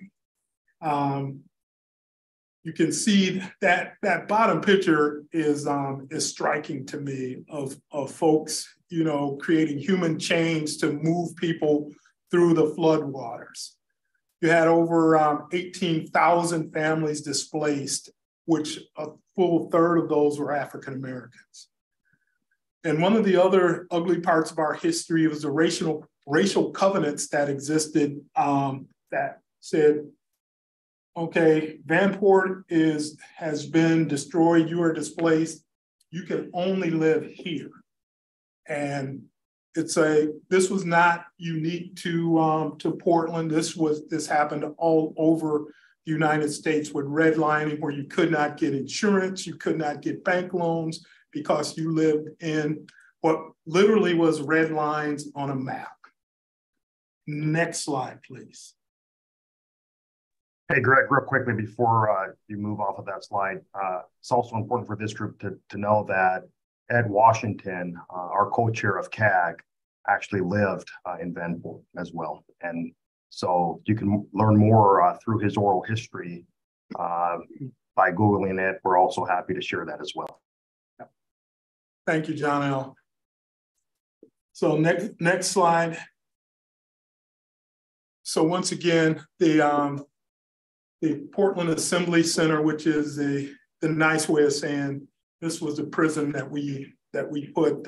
You can see that bottom picture is striking to me of folks, creating human chains to move people through the flood waters. You had over 18,000 families displaced, which a full third of those were African Americans. And one of the other ugly parts of our history was the racial covenants that existed that said, okay, Vanport has been destroyed, you are displaced, you can only live here. And this was not unique to Portland. This happened all over the United States with redlining, where you could not get insurance, you could not get bank loans because you lived in what literally was red lines on a map. Next slide, please. Hey, Greg, real quickly before you move off of that slide, it's also important for this group to know that Ed Washington, our co-chair of CAG, actually lived in Vanport as well. And so you can learn more through his oral history by Googling it. We're also happy to share that as well. Thank you, John L. So next slide. So once again, the Portland Assembly Center, which is the nice way of saying this was a prison that we put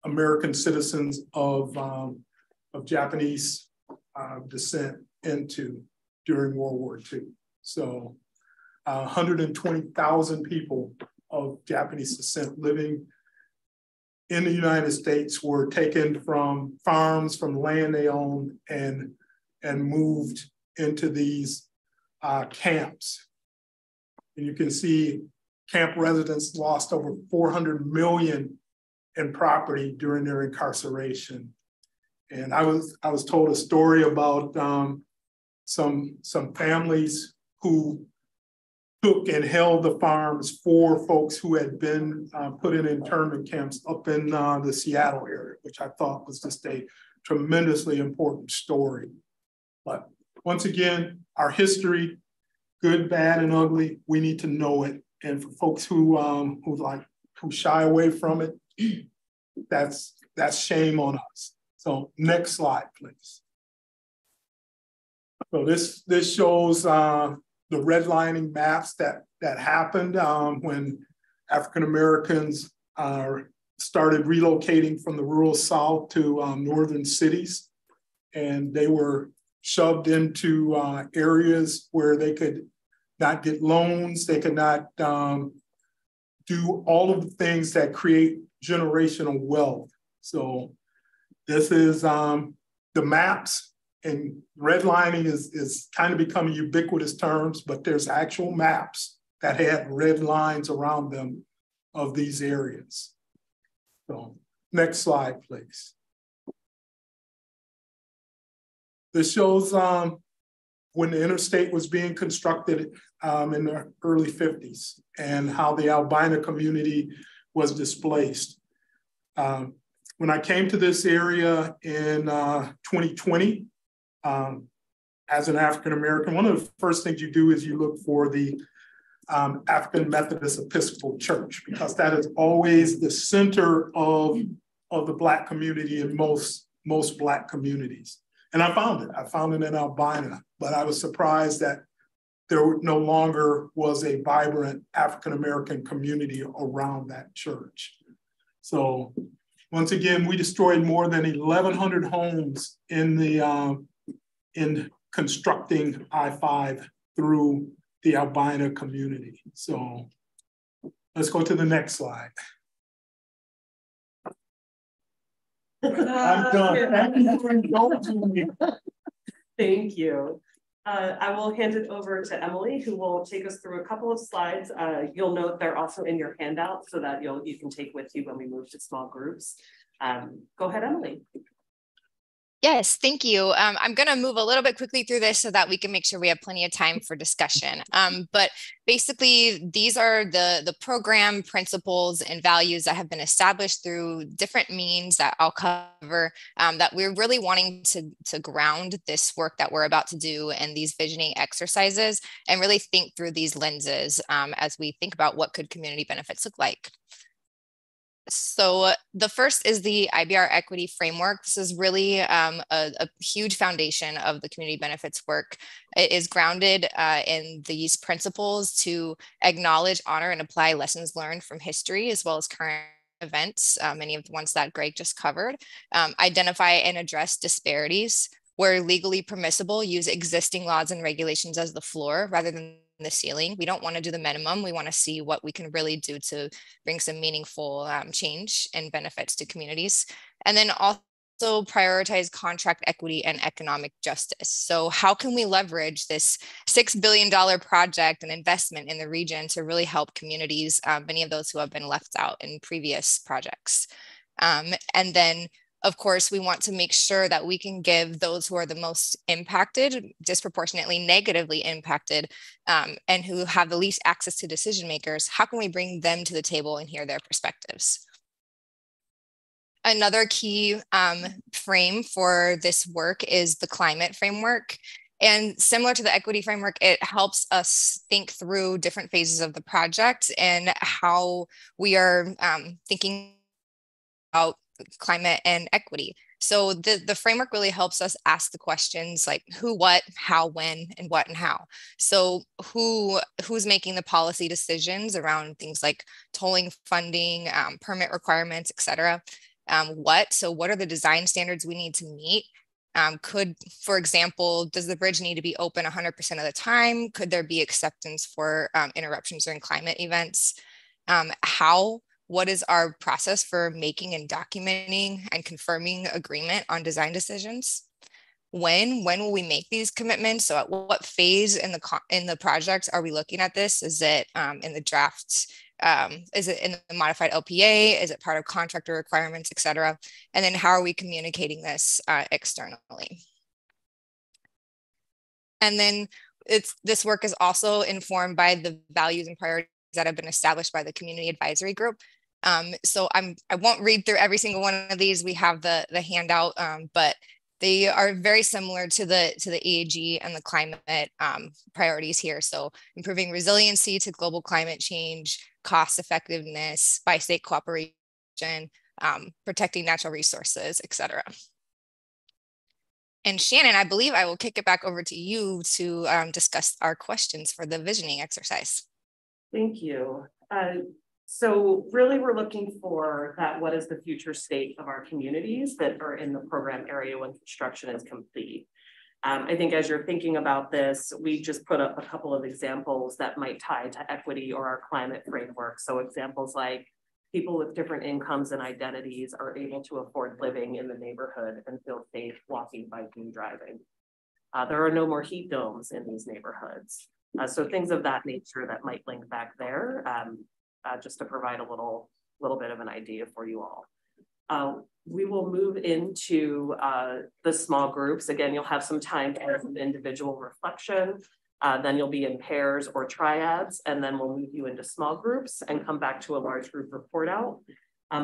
American citizens of Japanese descent into during World War II. So 120,000 people of Japanese descent living in the United States were taken from farms, from land they owned, and moved into these camps. And you can see camp residents lost over 400 million in property during their incarceration. And I was told a story about some families who took and held the farms for folks who had been put in internment camps up in the Seattle area, which I thought was just a tremendously important story. But once again, our history good, bad, and ugly, we need to know it. And for folks who shy away from it, that's shame on us. So next slide, please. So this shows the redlining maps that happened when African Americans started relocating from the rural South to northern cities, and they were shoved into areas where they could not get loans, they could not do all of the things that create generational wealth. So this is the maps, and redlining is kind of becoming ubiquitous terms, but there's actual maps that had red lines around them of these areas. So next slide, please. This shows when the interstate was being constructed in the early 50s and how the albino community was displaced. When I came to this area in 2020, as an African American, one of the first things you do is you look for the African Methodist Episcopal Church, because that is always the center of the Black community in most Black communities. And I found it in Albina, but I was surprised that there no longer was a vibrant African American community around that church. So once again, we destroyed more than 1,100 homes in constructing I-5 through the albino community. So let's go to the next slide. I'm done. Thank you. I will hand it over to Emily, who will take us through a couple of slides. You'll note they're also in your handout so that you can take with you when we move to small groups. Go ahead, Emily. Yes, thank you. I'm going to move a little bit quickly through this so that we can make sure we have plenty of time for discussion. But basically, these are the program principles and values that have been established through different means that I'll cover, that we're really wanting to ground this work that we're about to do and these visioning exercises, and really think through these lenses as we think about what could community benefits look like. So the first is the IBR equity framework. This is really a huge foundation of the community benefits work. It is grounded in these principles to acknowledge, honor, and apply lessons learned from history as well as current events, many of the ones that Greg just covered, identify and address disparities, where legally permissible, use existing laws and regulations as the floor rather than the ceiling. We don't want to do the minimum. We want to see what we can really do to bring some meaningful change and benefits to communities. And then also prioritize contract equity and economic justice. So how can we leverage this $6 billion project and investment in the region to really help communities, many of those who have been left out in previous projects? And then of course, we want to make sure that we can give those who are the most impacted, disproportionately negatively impacted, and who have the least access to decision makers, how can we bring them to the table and hear their perspectives? Another key frame for this work is the climate framework. And similar to the equity framework, it helps us think through different phases of the project and how we are thinking about climate and equity. So the framework really helps us ask the questions like who, what, how, when, and what and how. So who's making the policy decisions around things like tolling funding, permit requirements, et cetera. So what are the design standards we need to meet? For example, does the bridge need to be open 100% of the time? Could there be acceptance for interruptions during climate events? What is our process for making and documenting and confirming agreement on design decisions? When will we make these commitments? So at what phase in the project are we looking at this? Is it in the draft? Is it in the modified LPA? Is it part of contractor requirements, et cetera? And then how are we communicating this externally? And then this work is also informed by the values and priorities that have been established by the community advisory group. So I won't read through every single one of these. We have the handout, but They are very similar to the EAG and the climate priorities here. So improving resiliency to global climate change, cost effectiveness, bi-state cooperation, protecting natural resources, etc. And Shannon, I believe I will kick it back over to you to discuss our questions for the visioning exercise. Thank you. So really we're looking for that what is the future state of our communities that are in the program area when construction is complete. I think as you're thinking about this, we just put up a couple of examples that might tie to equity or our climate framework. So examples like people with different incomes and identities are able to afford living in the neighborhood and feel safe walking, biking, driving. There are no more heat domes in these neighborhoods. So things of that nature that might link back there, just to provide a little bit of an idea for you all. We will move into the small groups. Again, you'll have some time for individual reflection. Then you'll be in pairs or triads, and then we'll move you into small groups and come back to a large group report out.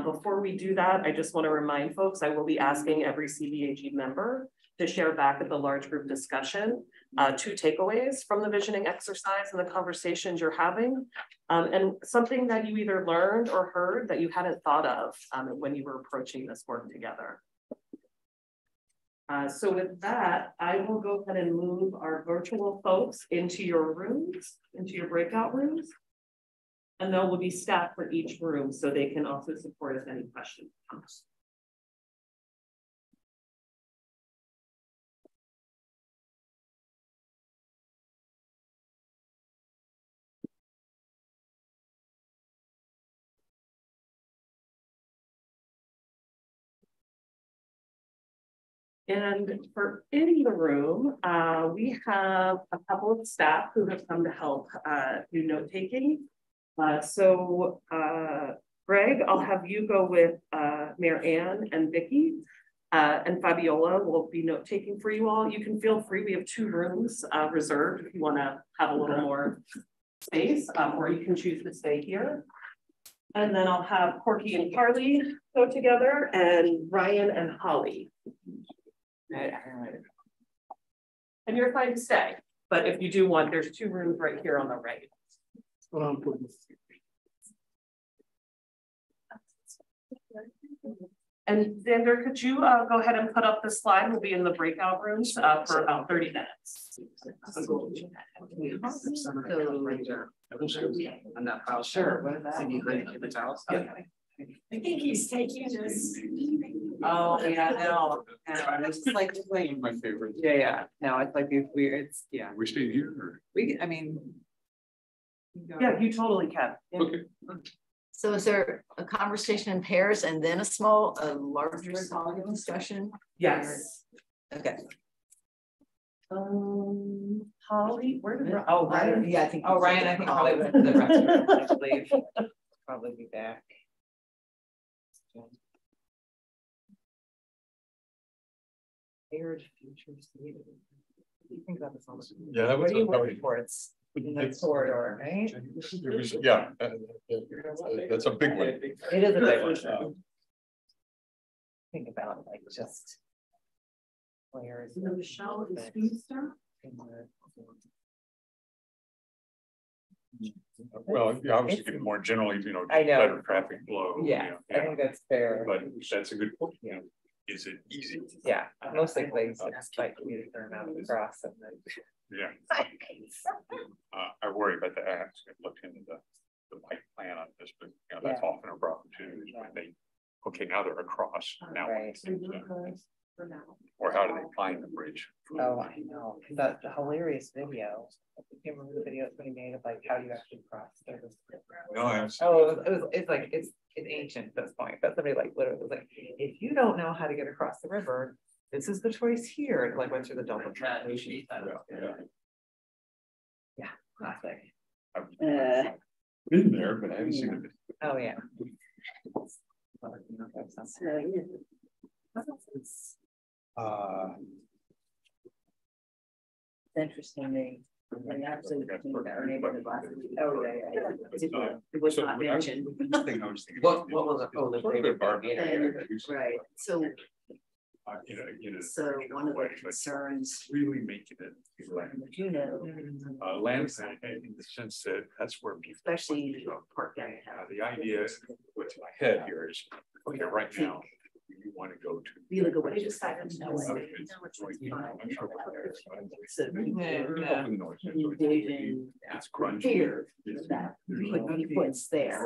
Before we do that, I just want to remind folks, I will be asking every CBAG member to share back at the large group discussion 2 takeaways from the visioning exercise and the conversations you're having, and something that you either learned or heard that you hadn't thought of when you were approaching this work together. So with that, I will go ahead and move our virtual folks into your rooms, into your breakout rooms. And there will be staff for each room so they can also support if any questions come. And for in the room, we have a couple of staff who have come to help do note taking. So Greg, I'll have you go with Mayor Ann and Vicki, and Fabiola will be note taking for you all. You can feel free. We have 2 rooms reserved if you want to have a little more space, or you can choose to stay here. And then I'll have Corky and Carly go together, and Ryan and Holly. And you're fine to stay, but if you do want, there's 2 rooms right here on the right. And Xander, could you go ahead and put up the slide? We'll be in the breakout rooms for about 30 minutes. I'm not file sure. What is that? I think he's taking this. Oh yeah, no. It's just like My favorite. yeah. No, it's like these weird. It's We stay here or? I mean. Yeah, you totally can. Yeah. Okay. So is there a conversation in pairs and then a larger volume discussion? Yes. Okay. Holly, where did Ryan? Yeah, I think. Oh, Ryan, I think probably went to the restroom, I believe. Probably be back. Aired future state. You think about this all the time. Yeah, that was. What are you working towards in the corridor, right? It was, yeah, that's a big one. It is a big one. Think about like just layers. Michelle is food stuff. Well, yeah, obviously more generally, I know. better traffic flow. Yeah, I think that's fair. But that's a good point. Is it easy? Yeah, mostly places like you turn out across and then. Yeah. I worry about that. I have to look into the bike plan on this, but that's often a problem too. Okay, now they're across. Now right. Or how do they find the bridge? Oh, I know. The hilarious video. I can't remember the video that he made of like how you actually cross. No, it's ancient at this point, but somebody like literally was like, if you don't know how to get across the river, this is the choice here. And like went through the double translation. Yeah, classic. I've been there, but I haven't seen it. Oh yeah. It's interesting. They absolutely it was not mentioned. What was it? Oh, the right. So So one of the concerns, really making it you know, landscape in the sense that that's where people, especially park downtown. the idea what's in my head here is, okay, right now, you want to go to. Really good way to decide. It's crunchy. Fear that put what's there,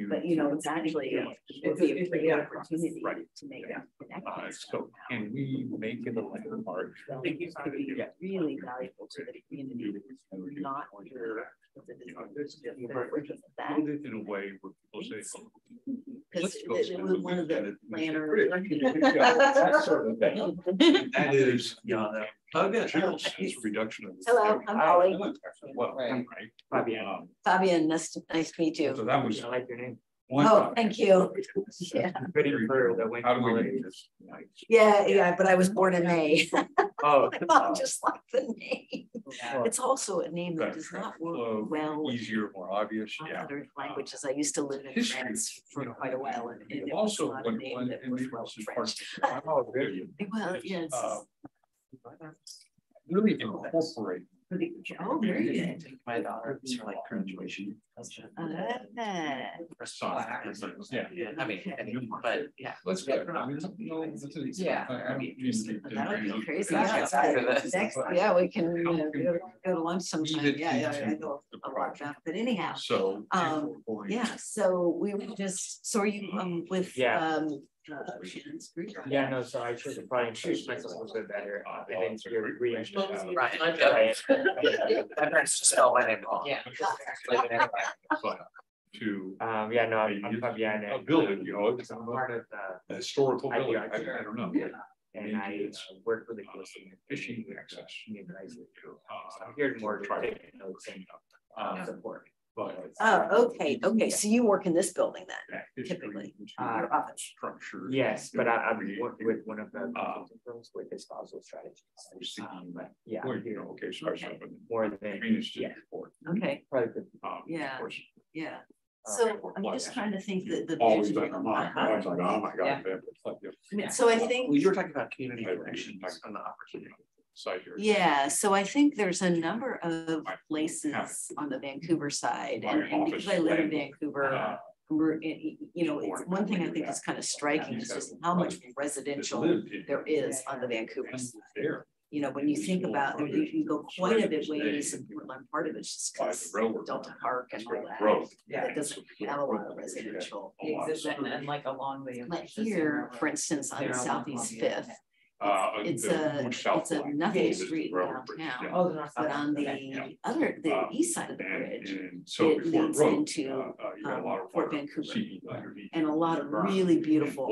but you know, it's actually, it'd be a great opportunity to make that connection. So can we make it a landmark? I think it could be really valuable to the community, not your. Put it in a way where people say, because it was one of the planners. that sort of thing. That is, Oh, good. It's reduction of. Hello, I'm Holly. Well, I'm Fabian. Fabian, nice to meet you. So that was. I like your name. Oh, thank you. Yeah. How do we make this? Yeah, but I was born in May. Oh. Just like the name. It's also a name that does not work well. Easier, more obvious, yeah. Other languages. I used to live in France for quite a while, and it was Also, not a name that was well French. Oh, really? Well, yes. Really incorporate. Oh, very good. My daughter is for like graduation. Yeah, I mean, but yeah. Let's go. Yeah. I mean, That would be crazy. Yeah, we can go to lunch sometime. Yeah, I know a lot about it. But anyhow, so yeah, so we were just, so are you with Shannon's group? Yeah, no, so I should probably introduce myself a little bit better. I didn't Right. My parents just spell my name wrong. Yeah. To yeah, no, I'm Fabian. A building, you know, it's part of the historical building. I don't know. And I work really closely with fishing access. I'm here more to take notes and support. Oh, okay. So you work in this building then, typically, your office. Structure. Yes, but I've worked with one of the firms with espousal strategies. But yeah, Okay, sorry. more than Okay. Probably. Yeah. So I'm just trying to think that the Always vision. like, oh my God. So I think. Well, you were talking about community relations on the opportunity. Yeah, so I think there's a number of places on the Vancouver side, and because I live in Vancouver, it's one thing I think is kind of striking is just how much residential there is on the Vancouver side. You know, when you think about it, you can go quite a bit ways, and part of it's just because Delta Park and all that. Yeah, it doesn't have a lot of residential. And like along the. But here, for instance, on Southeast Fifth. It's a nothing street downtown, but on the east side of the bridge, it leads into Fort Vancouver and a lot of really beautiful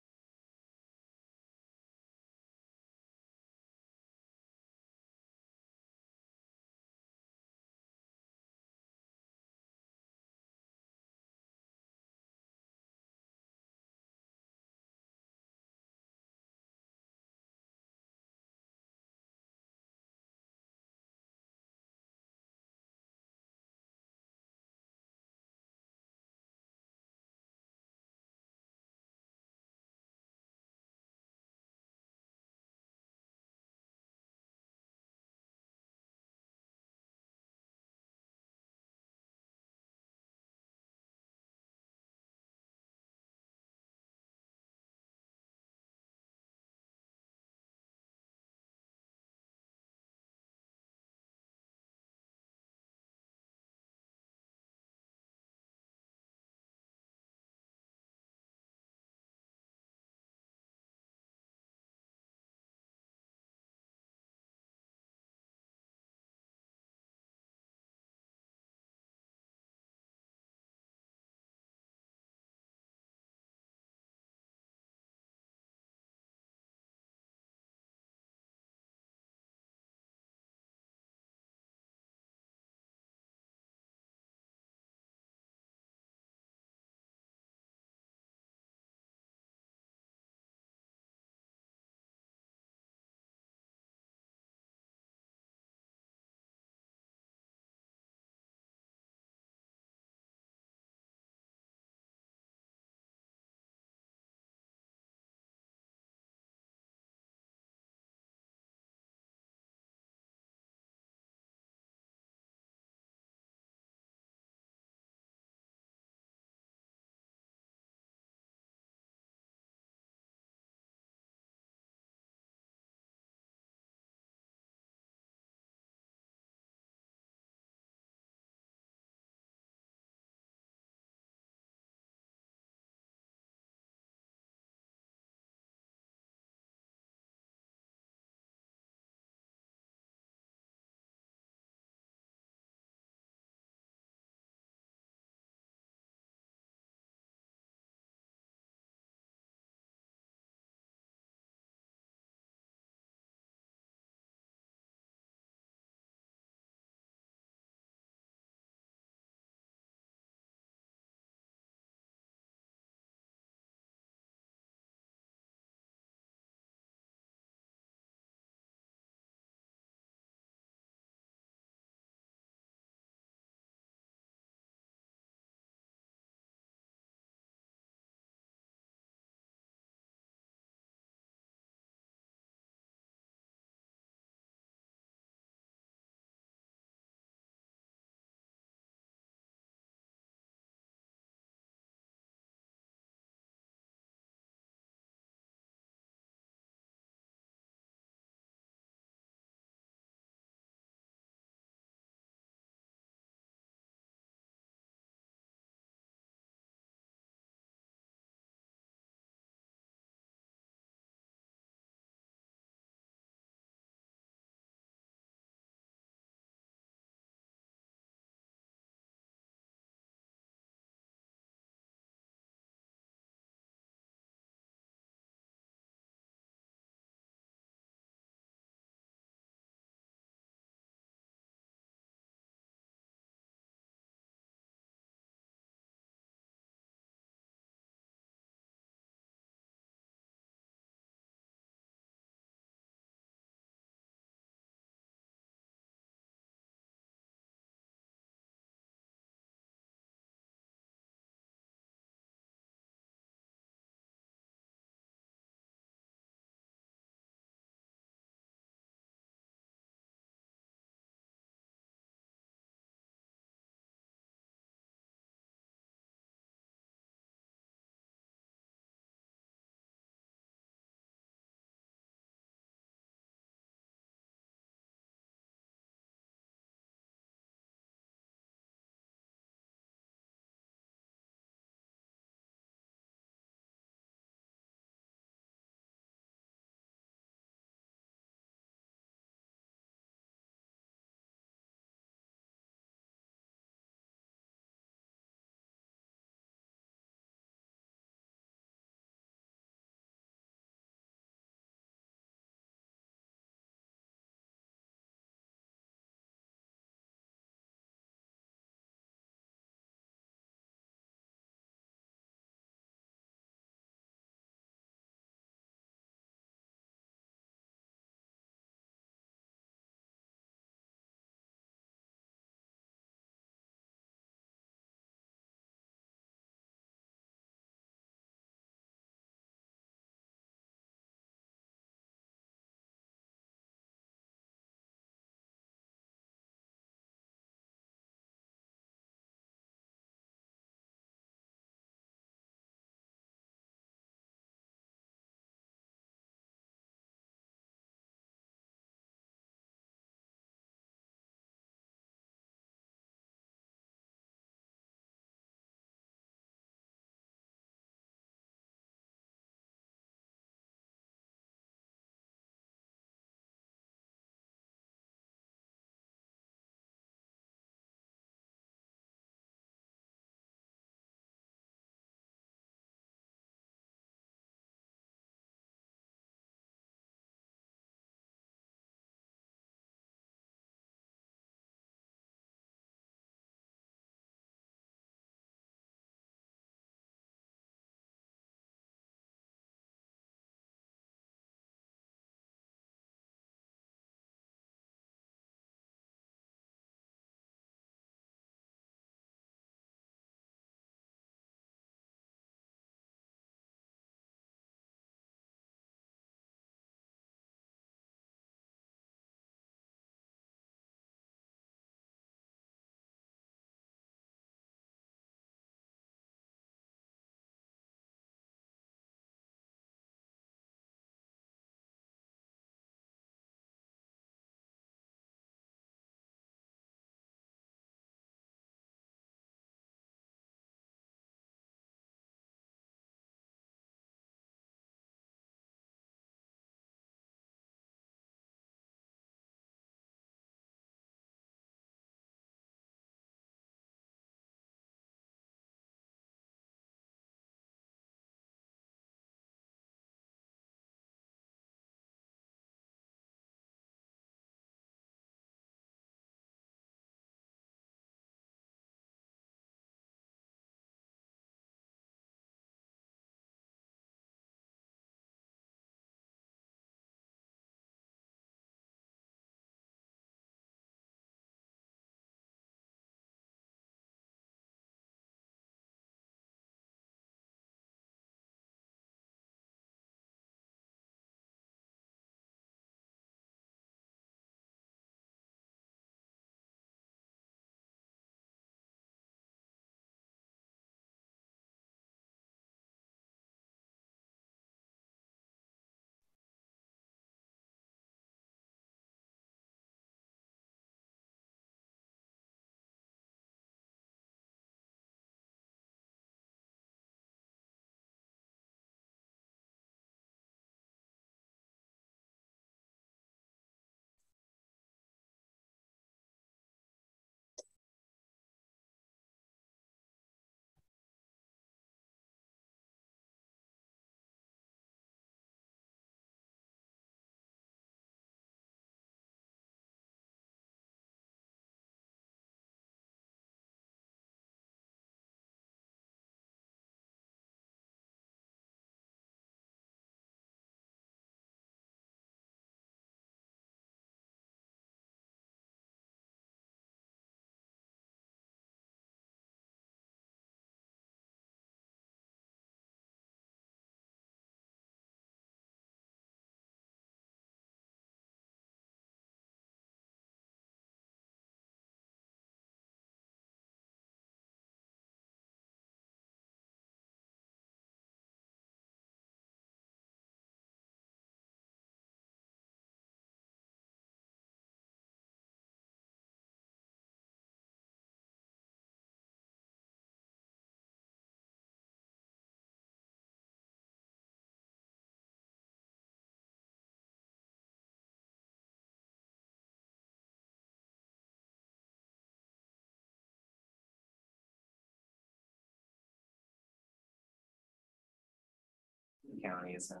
counties and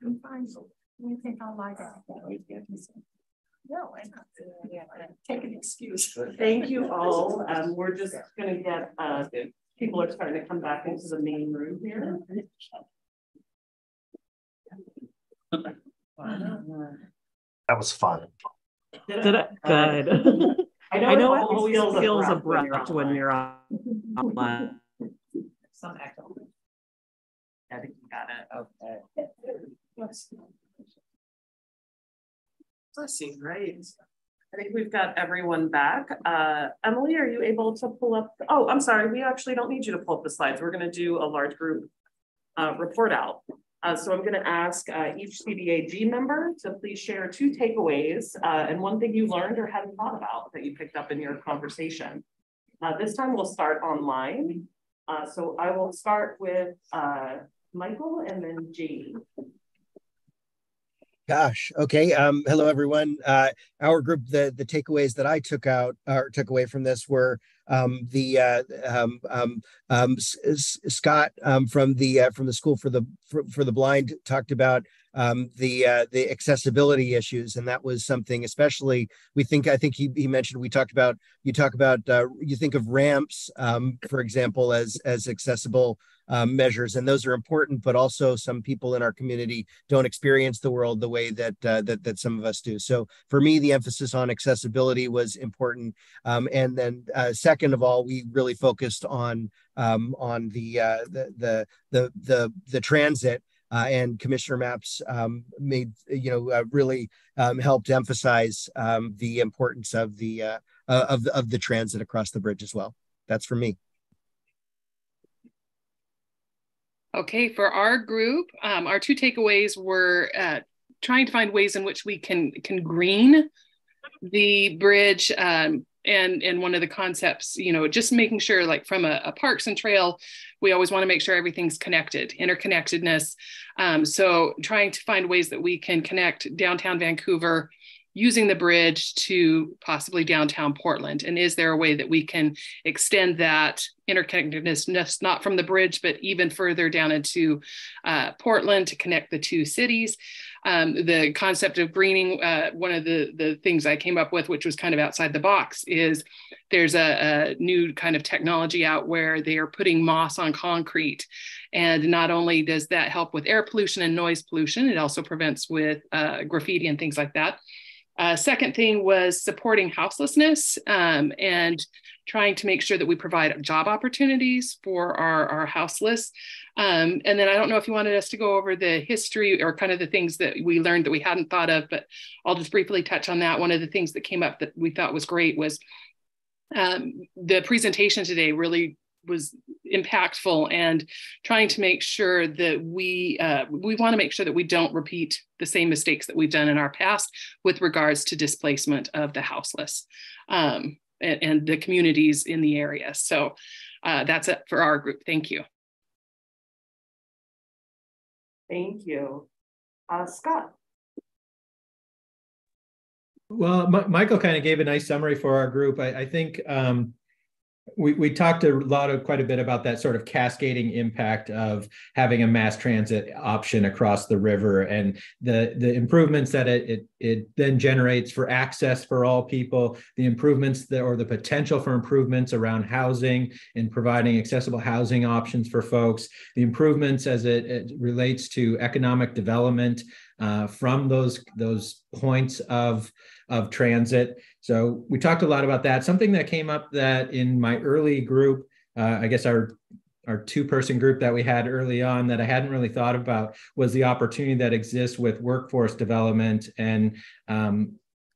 I'm fine. You think I'll like it? No, I'm not. Take an excuse. Thank you all. We're just gonna get, people are starting to come back into the main room here. That was fun. Did it? Good. I know it always feels abrupt when you're on. Some echo. I think you got it. Okay. Let's see, great. I think we've got everyone back. Emily, are you able to pull up? Oh, I'm sorry. We actually don't need you to pull up the slides. We're going to do a large group report out. So I'm going to ask each CBAG member to please share 2 takeaways and one thing you learned or hadn't thought about that you picked up in your conversation. This time we'll start online. So I will start with Michael and then Jade. Gosh. Okay. Hello, everyone. Our group, the takeaways that I took took away from this were Scott from the School for the Blind talked about the accessibility issues, and that was something especially I think he mentioned you think of ramps, for example, as accessible measures, and those are important, but also some people in our community don't experience the world the way that some of us do. So for me, the emphasis on accessibility was important, and then second of all, we really focused on the transit. And Commissioner Maps made really helped emphasize the importance of the transit across the bridge as well. That's for me. Okay, for our group, our 2 takeaways were trying to find ways in which we can green the bridge, and one of the concepts, just making sure, like from a parks and trail, we always want to make sure everything's connected, interconnectedness. So trying to find ways that we can connect downtown Vancouver using the bridge to possibly downtown Portland. And is there a way that we can extend that interconnectedness, not from the bridge, but even further down into Portland to connect the 2 cities? The concept of greening, one of the things I came up with, which was kind of outside the box, is there's a new kind of technology out where they are putting moss on concrete. And not only does that help with air pollution and noise pollution, it also prevents with graffiti and things like that. Second thing was supporting houselessness and trying to make sure that we provide job opportunities for our houseless. And then I don't know if you wanted us to go over the history or kind of the things that we learned that we hadn't thought of, but I'll just briefly touch on that. One of the things that came up that we thought was great was the presentation today really was impactful, and trying to make sure that we want to make sure that we don't repeat the same mistakes that we've done in our past with regards to displacement of the houseless and the communities in the area. So that's it for our group. Thank you. Thank you. Scott. Well, Michael kind of gave a nice summary for our group. I think we talked quite a bit about that sort of cascading impact of having a mass transit option across the river, and the improvements that it then generates for access for all people, the improvements or the potential for improvements around housing and providing accessible housing options for folks, the improvements as it relates to economic development from those points of transit. So we talked a lot about that. Something that came up that in my early group, I guess our 2-person group that we had early on that I hadn't really thought about, was the opportunity that exists with workforce development and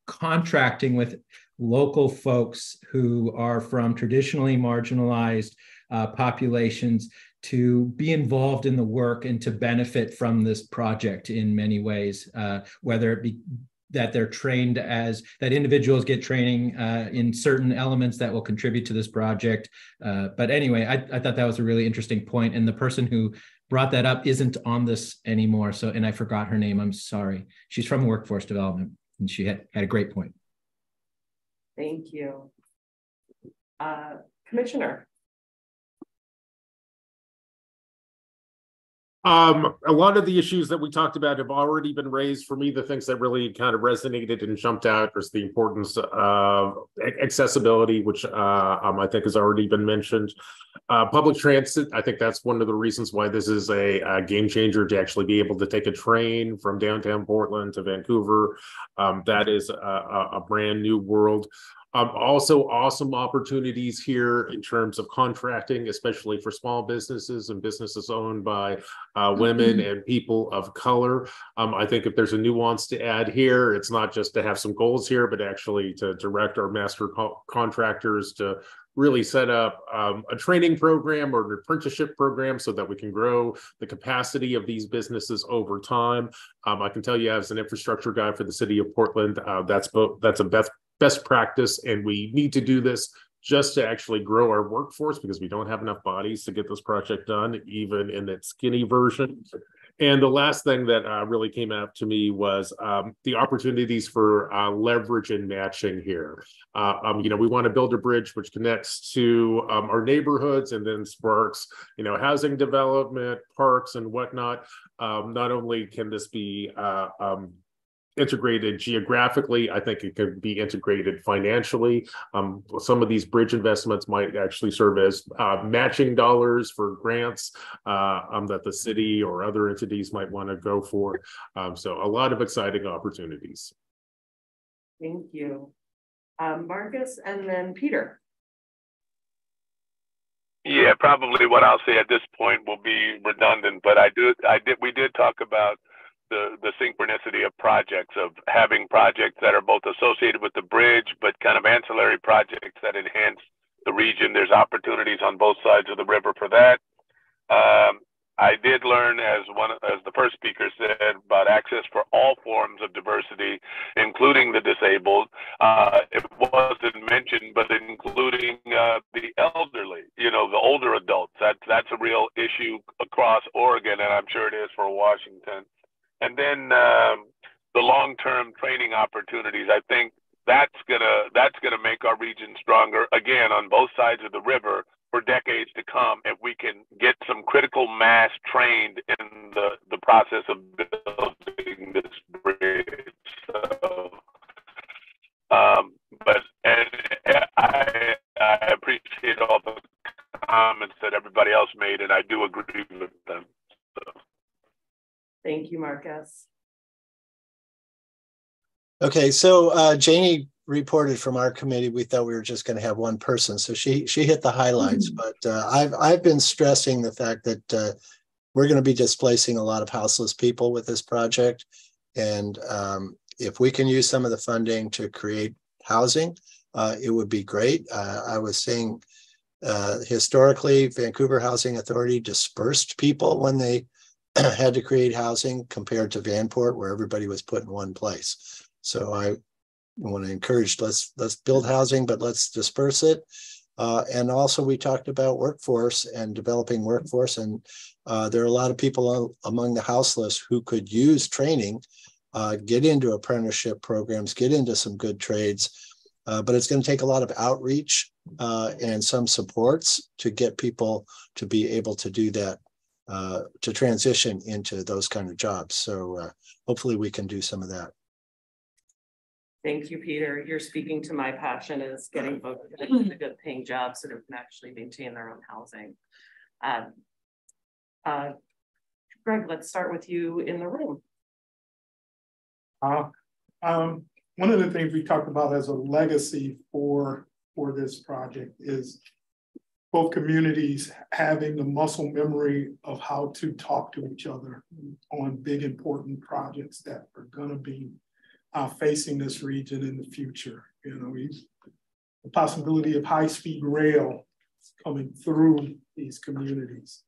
contracting with local folks who are from traditionally marginalized populations to be involved in the work and to benefit from this project in many ways, whether it be that they're trained that individuals get training in certain elements that will contribute to this project. But anyway, I thought that was a really interesting point. And the person who brought that up isn't on this anymore. And I forgot her name, I'm sorry. She's from Workforce Development, and she had a great point. Thank you. Commissioner. A lot of the issues that we talked about have already been raised. For me, the things that really kind of resonated and jumped out was the importance of accessibility, which I think has already been mentioned. Public transit, I think that's one of the reasons why this is a game changer, to actually be able to take a train from downtown Portland to Vancouver. That is a brand new world. Also awesome opportunities here in terms of contracting, especially for small businesses and businesses owned by women and people of color. I think if there's a nuance to add here, it's not just to have some goals here, but actually to direct our master contractors to really set up a training program or an apprenticeship program so that we can grow the capacity of these businesses over time. I can tell you, as an infrastructure guy for the city of Portland, that's a best practice, and we need to do this just to actually grow our workforce, because we don't have enough bodies to get this project done, even in its skinny version. And the last thing that really came out to me was the opportunities for leverage and matching here. We want to build a bridge which connects to our neighborhoods and then sparks, housing development, parks, and whatnot. Not only can this be integrated geographically, I think it could be integrated financially. Some of these bridge investments might actually serve as matching dollars for grants that the city or other entities might want to go for. So a lot of exciting opportunities. Thank you. Marcus and then Peter. Yeah, probably what I'll say at this point will be redundant, but we did talk about the synchronicity of projects, of having projects that are both associated with the bridge, but kind of ancillary projects that enhance the region. There's opportunities on both sides of the river for that. I did learn, as the first speaker said, about access for all forms of diversity, including the disabled. It wasn't mentioned, but including the elderly, the older adults. That's a real issue across Oregon, and I'm sure it is for Washington. And then the long-term training opportunities, I think that's gonna make our region stronger, again, on both sides of the river for decades to come, if we can get some critical mass trained in the process of building this bridge. So, I appreciate all the comments that everybody else made, and I do agree with them. So. Thank you, Marcus. Okay, so Janie reported from our committee. We thought we were just going to have one person, so she hit the highlights. But I've been stressing the fact that we're going to be displacing a lot of houseless people with this project, and if we can use some of the funding to create housing, it would be great. I was saying historically, Vancouver Housing Authority dispersed people when they had to create housing, compared to Vanport, where everybody was put in one place. So I want to encourage, let's build housing, but let's disperse it. And also we talked about workforce and developing workforce. And there are a lot of people among the houseless who could use training, get into apprenticeship programs, get into some good trades. But it's going to take a lot of outreach and some supports to get people to be able to do that, to transition into those kind of jobs. So hopefully we can do some of that. Thank you, Peter. You're speaking to my passion, is getting folks into good paying jobs so they can actually maintain their own housing. Greg, let's start with you in the room. One of the things we talked about as a legacy for this project is both communities having the muscle memory of how to talk to each other on big, important projects that are going to be facing this region in the future. The possibility of high-speed rail coming through these communities.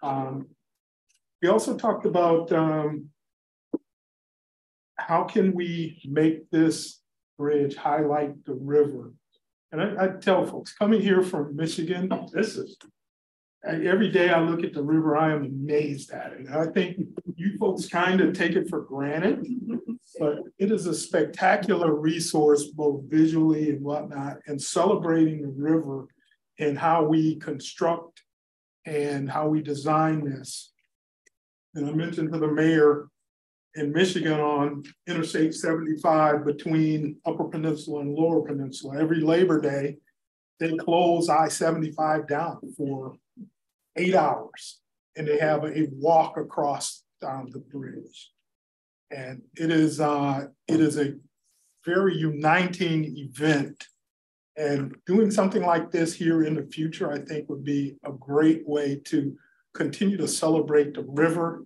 We also talked about how can we make this bridge highlight the river. And I tell folks, coming here from Michigan, every day I look at the river, I am amazed at it. And I think you folks kind of take it for granted, but it is a spectacular resource, both visually and whatnot, and celebrating the river and how we construct and how we design this And I mentioned to the mayor in Michigan on Interstate 75 between Upper Peninsula and Lower Peninsula, every Labor Day, they close I-75 down for 8 hours and they have a walk across the bridge. And it is a very uniting event. And doing something like this here in the future, I think would be a great way to continue to celebrate the river,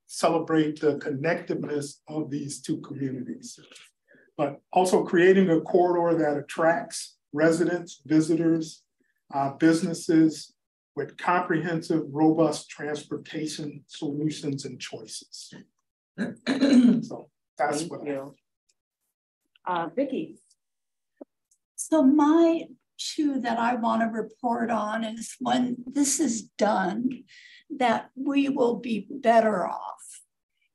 celebrate the connectiveness of these two communities, but also creating a corridor that attracts residents, visitors, businesses with comprehensive, robust transportation solutions and choices. So that's what Vicki. So my two that I want to report on is when this is done, that we will be better off.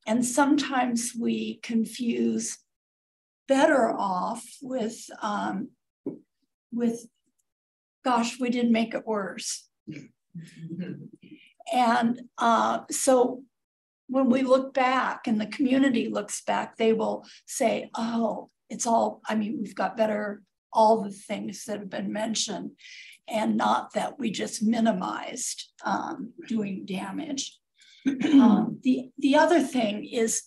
And sometimes we confuse better off with gosh, we didn't make it worse. And so when we look back and the community looks back, they will say, oh, it's all, I mean, we've got better, all the things that have been mentioned, and not that we just minimized doing damage. The other thing is,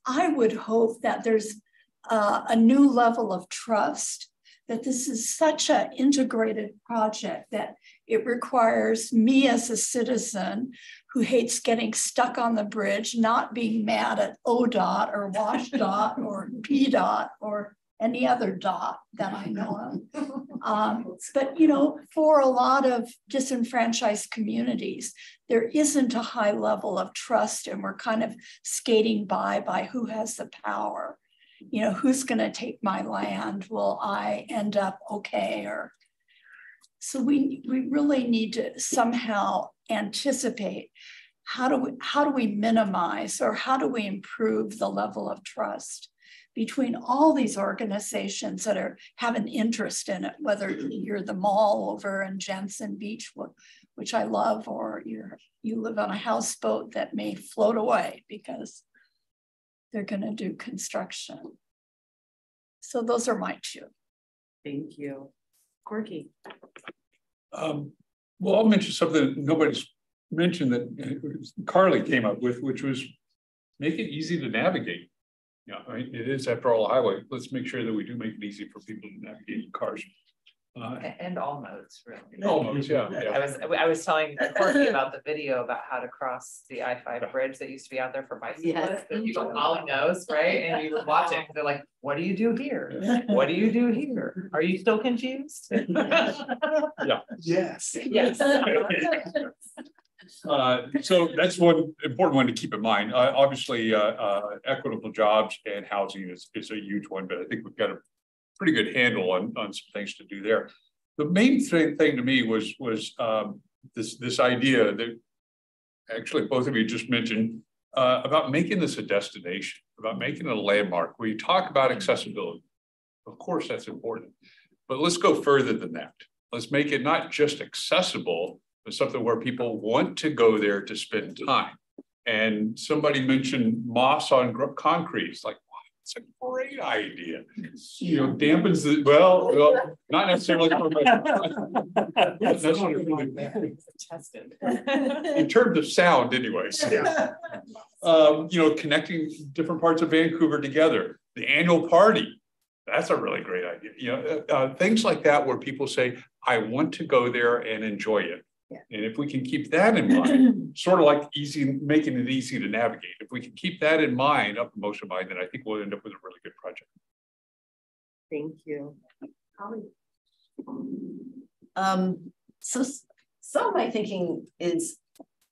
I would hope that there's a new level of trust, that this is such an integrated project that it requires me as a citizen who hates getting stuck on the bridge, not being mad at ODOT or WashDOT or PDOT or any other dot that I know of. But, you know, for a lot of disenfranchised communities, there isn't a high level of trust, and we're kind of skating by who has the power. You know, who's going to take my land? Will I end up okay? Or so we really need to somehow anticipate how do we minimize, or how do we improve the level of trust between all these organizations that have an interest in it, whether you're the mall over in Jensen Beach, which I love, or you live on a houseboat that may float away because they're going to do construction. So those are my two. Thank you. Corky. Well, I'll mention something that nobody's mentioned that Carly came up with, which was make it easy to navigate. Yeah, I mean, it is, after all, a highway. Let's make sure that we do make it easy for people to navigate in cars. And all modes, really. All modes, yeah. I was telling Corky about the video about how to cross the I-5 bridge that used to be out there for bicyclists. That people Ollie knows, right? And you watch it, they're like, "What do you do here? What do you do here? Are you still confused?" Yeah. Yes. Yes. So that's one important one to keep in mind. Obviously, equitable jobs and housing is a huge one, but I think we've got a pretty good handle on some things to do there. The main thing to me was this idea that actually both of you just mentioned about making this a destination, about making it a landmark. We talk about accessibility. Of course, that's important, but let's go further than that. Let's make it not just accessible, but something where people want to go there to spend time. And somebody mentioned moss on concrete. It's like, it's a great idea. You know, dampens the, well, not necessarily. In terms of sound, anyways. Yeah. You know, connecting different parts of Vancouver together. The annual party, that's a really great idea. You know, things like that where people say, I want to go there and enjoy it. Yeah. And if we can keep that in mind, sort of like making it easy to navigate, if we can keep that in mind, uppermost in mind, then I think we'll end up with a really good project. Thank you. So some of my thinking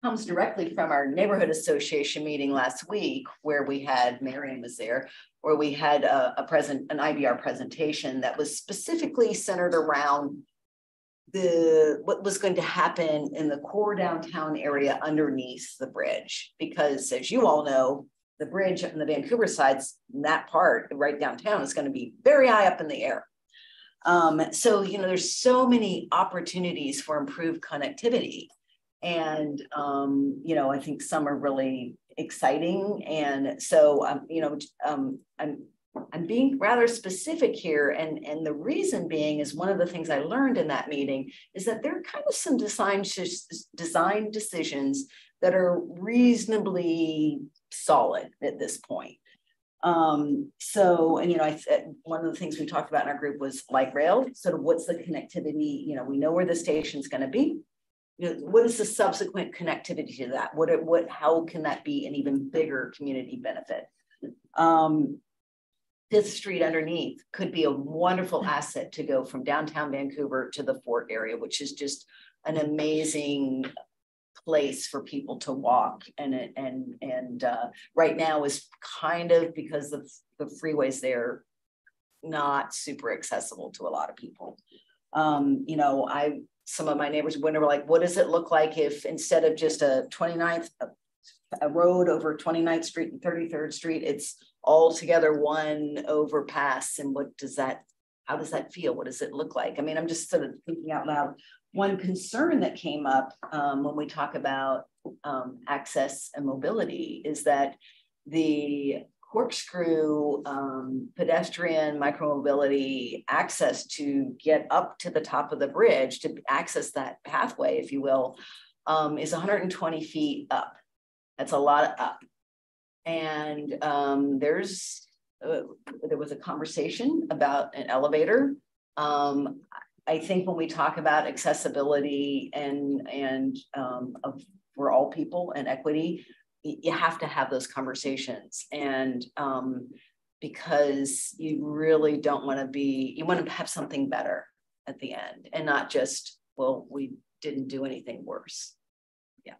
comes directly from our neighborhood association meeting last week, where we had, Marion was there, where we had an IBR presentation that was specifically centered around what was going to happen in the core downtown area underneath the bridge. Because as you all know, the bridge on the Vancouver side, that part right downtown, is going to be very high up in the air. So, you know, there's so many opportunities for improved connectivity. And, you know, I think some are really exciting. And so, you know, I'm being rather specific here. And the reason being is one of the things I learned in that meeting is that there are kind of some design decisions that are reasonably solid at this point. So, and, you know, one of the things we talked about in our group was light rail. So what's the connectivity? You know, we know where the station's going to be. You know, what is the subsequent connectivity to that? How can that be an even bigger community benefit? 5th Street underneath could be a wonderful asset to go from downtown Vancouver to the Fort area, which is just an amazing place for people to walk. And right now is kind of, because of the freeways there, not super accessible to a lot of people. You know, some of my neighbors were like, what does it look like if instead of just a 29th, a road over 29th Street and 33rd Street, it's all together one overpass? And how does that feel? What does it look like? I mean, I'm just sort of thinking out loud. One concern that came up when we talk about access and mobility is that the corkscrew pedestrian micromobility access to get up to the top of the bridge, to access that pathway, if you will, is 120 feet up. That's a lot of up. And there was a conversation about an elevator. I think when we talk about accessibility and for all people and equity, you have to have those conversations. And because you really don't want to you want to have something better at the end and not just, well, we didn't do anything worse. Yeah.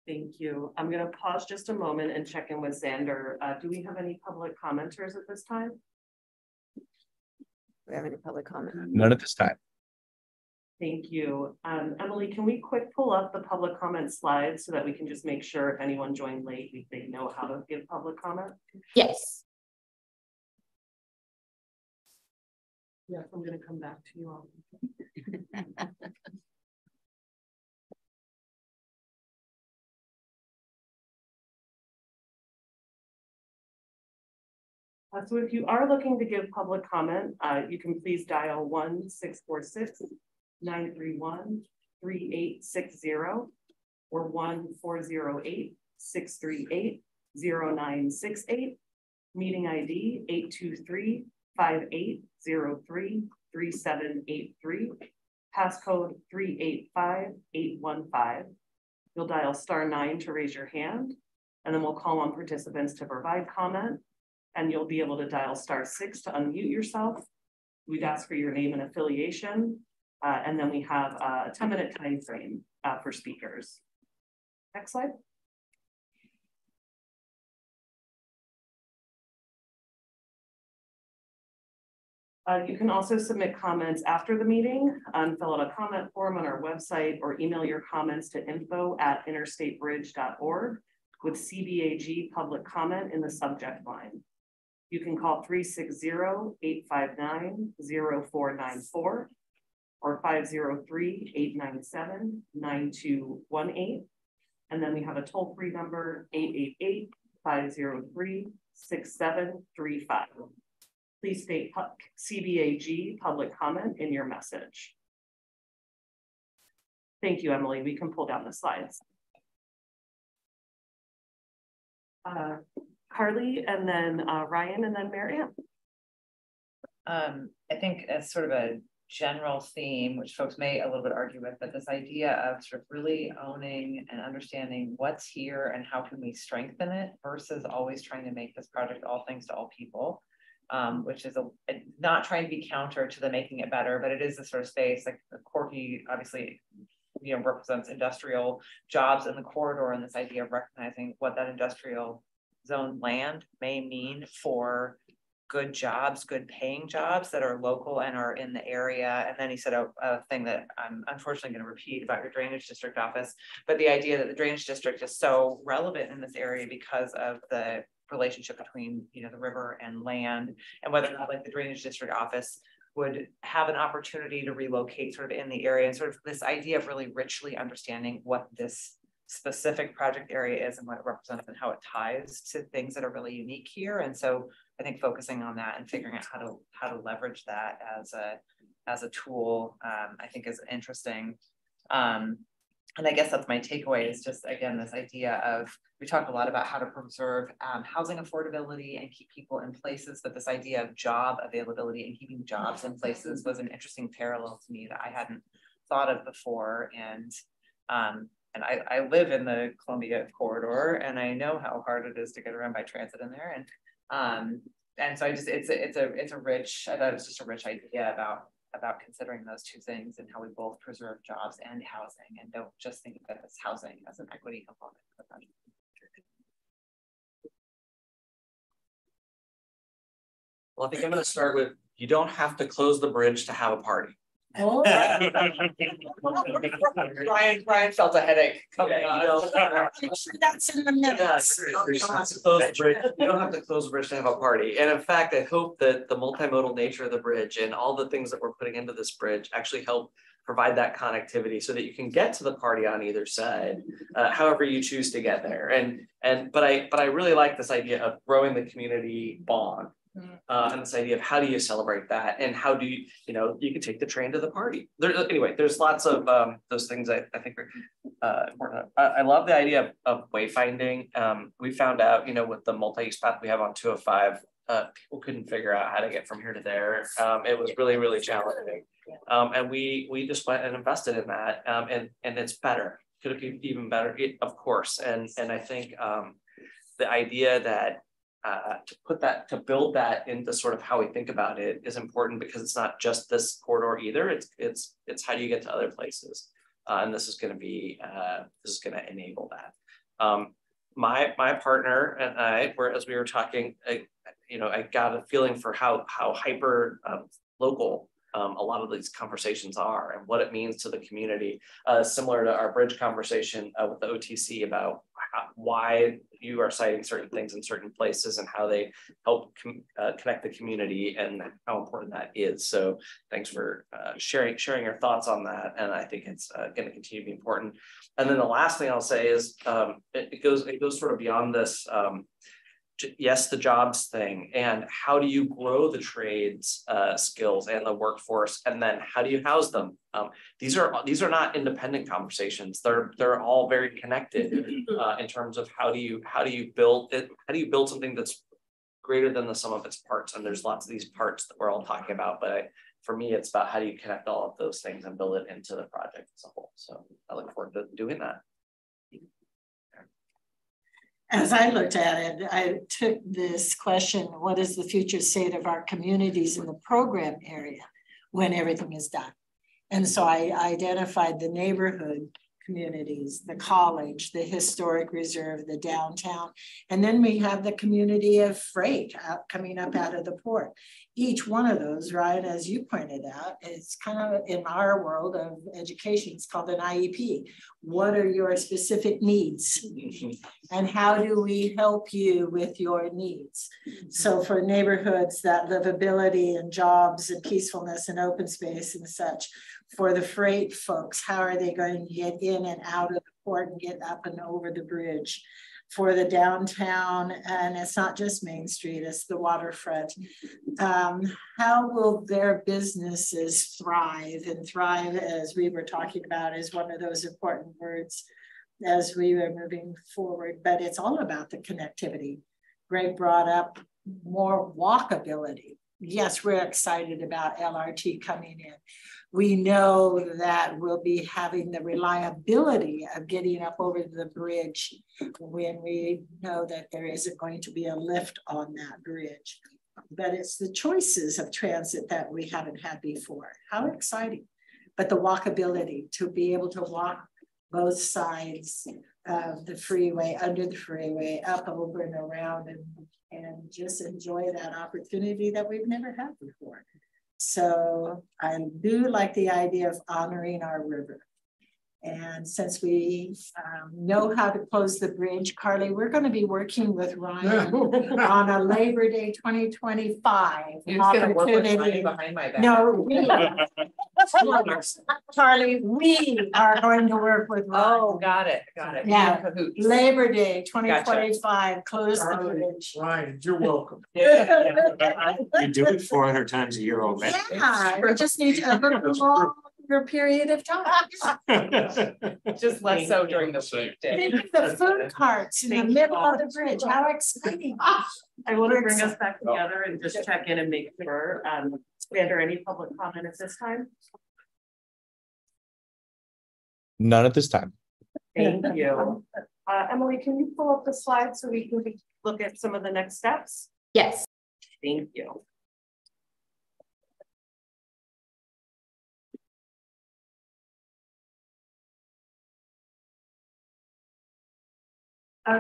Thank you. I'm going to pause just a moment and check in with Xander. Do we have any public commenters at this time? Do we have any public comment? None at this time. Thank you. Emily, can we quick pull up the public comment slides so that we can just make sure if anyone joined late, they know how to give public comment? Yes. Yes, I'm going to come back to you all. So if you are looking to give public comment, you can please dial 1-646-931-3860 or 1-408-638-0968. Meeting ID 823-5803-3783. Passcode 385815. You'll dial *9 to raise your hand, and then we'll call on participants to provide comment. And you'll be able to dial *6 to unmute yourself. We'd ask for your name and affiliation. And then we have a 10-minute time frame for speakers. Next slide. You can also submit comments after the meeting, fill out a comment form on our website, or email your comments to info@interstatebridge.org with CBAG Public Comment in the subject line. You can call 360-859-0494 or 503-897-9218. And then we have a toll-free number, 888-503-6735. Please state CBAG Public Comment in your message. Thank you, Emily. We can pull down the slides. Carly, and then Ryan, and then Marianne. I think as sort of a general theme, which folks may a little bit argue with, but this idea of sort of really owning and understanding what's here and how can we strengthen it versus always trying to make this project all things to all people, which is not trying to be counter to the making it better, but it is a sort of space like Corky obviously, you know, represents industrial jobs in the corridor, and this idea of recognizing what that industrial zone land may mean for good jobs, good paying jobs that are local and are in the area. And then he said a thing that I'm unfortunately going to repeat about your drainage district office, but the idea that the drainage district is so relevant in this area because of the relationship between, you know, the river and land, and whether or not like the drainage district office would have an opportunity to relocate sort of in the area, and sort of this idea of really richly understanding what this specific project area is and what it represents and how it ties to things that are really unique here. And so I think focusing on that and figuring out how to leverage that as a tool, I think is interesting. And I guess that's my takeaway, is just, again, this idea of, we talked a lot about how to preserve housing affordability and keep people in places, but this idea of job availability and keeping jobs in places was an interesting parallel to me that I hadn't thought of before. And I live in the Columbia corridor, and I know how hard it is to get around by transit in there. And so I just, it's a rich, I thought it was just a rich idea about considering those two things and how we both preserve jobs and housing, and don't just think of it as housing as an equity component of the project. Well, I think I'm going to start with, you don't have to close the bridge to have a party. Oh. Brian felt a headache coming on. That's in the minutes. You don't have to close the bridge to have a party. And in fact, I hope that the multimodal nature of the bridge and all the things that we're putting into this bridge actually help provide that connectivity so that you can get to the party on either side, however you choose to get there. But I really like this idea of growing the community bond. And this idea of how do you celebrate that, and how do you can take the train to the party. Anyway, there's lots of those things I think are important. I love the idea of wayfinding. We found out, with the multi-use path we have on 205, people couldn't figure out how to get from here to there. It was really, really challenging. And we just went and invested in that. And it's better. Could it be even better? Of course. And I think the idea that to build that into sort of how we think about it is important, because it's not just this corridor either. It's how do you get to other places, and this is going to enable that. My partner and I, as we were talking, I got a feeling for how hyper local a lot of these conversations are, and what it means to the community, similar to our bridge conversation with the OTC about why you are citing certain things in certain places and how they help connect the community and how important that is. So thanks for sharing your thoughts on that. And I think it's going to continue to be important. And then the last thing I'll say is it goes sort of beyond this. Yes, the jobs thing, and how do you grow the trades skills and the workforce, and then how do you house them? These are not independent conversations. They're all very connected in terms of how do you build it? How do you build something that's greater than the sum of its parts? And there's lots of these parts that we're all talking about, but for me, it's about how do you connect all of those things and build it into the project as a whole. So I look forward to doing that. As I looked at it, I took this question, what is the future state of our communities in the program area when everything is done? And so I identified the neighborhood communities, the college, the historic reserve, the downtown, and then we have the community of freight coming up out of the port. Each one of those, right, as you pointed out, it's kind of in our world of education, it's called an IEP. What are your specific needs? And how do we help you with your needs? So for neighborhoods, that livability and jobs and peacefulness and open space and such. For the freight folks, how are they going to get in and out of the port and get up and over the bridge? For the downtown, and it's not just Main Street, it's the waterfront. How will their businesses thrive? And thrive, as we were talking about, is one of those important words as we were moving forward, but it's all about the connectivity. Greg brought up more walkability. Yes, we're excited about LRT coming in. We know that we'll be having the reliability of getting up over the bridge when we know that there isn't going to be a lift on that bridge. But it's the choices of transit that we haven't had before. How exciting. But the walkability, to be able to walk both sides of the freeway, under the freeway, up, over, and around, and just enjoy that opportunity that we've never had before. So I do like the idea of honoring our river. And since we know how to close the bridge, Carly, we're going to be working with Ryan on a Labor Day 2025 opportunity. Behind my back. No, Charlie, we are going to work with Ryan. Oh, got it. Yeah, Labor Day 2025, close the bridge. Ryan, you're welcome. You do it 400 times a year already. Yeah, we just need to have a longer period of time. Just less so during the day. Think of the food carts in the middle of the bridge. How exciting. I want to bring us back together and just check in and make sure. Xander, any public comment at this time? None at this time. Thank you. Emily, can you pull up the slide so we can look at some of the next steps? Yes. Thank you.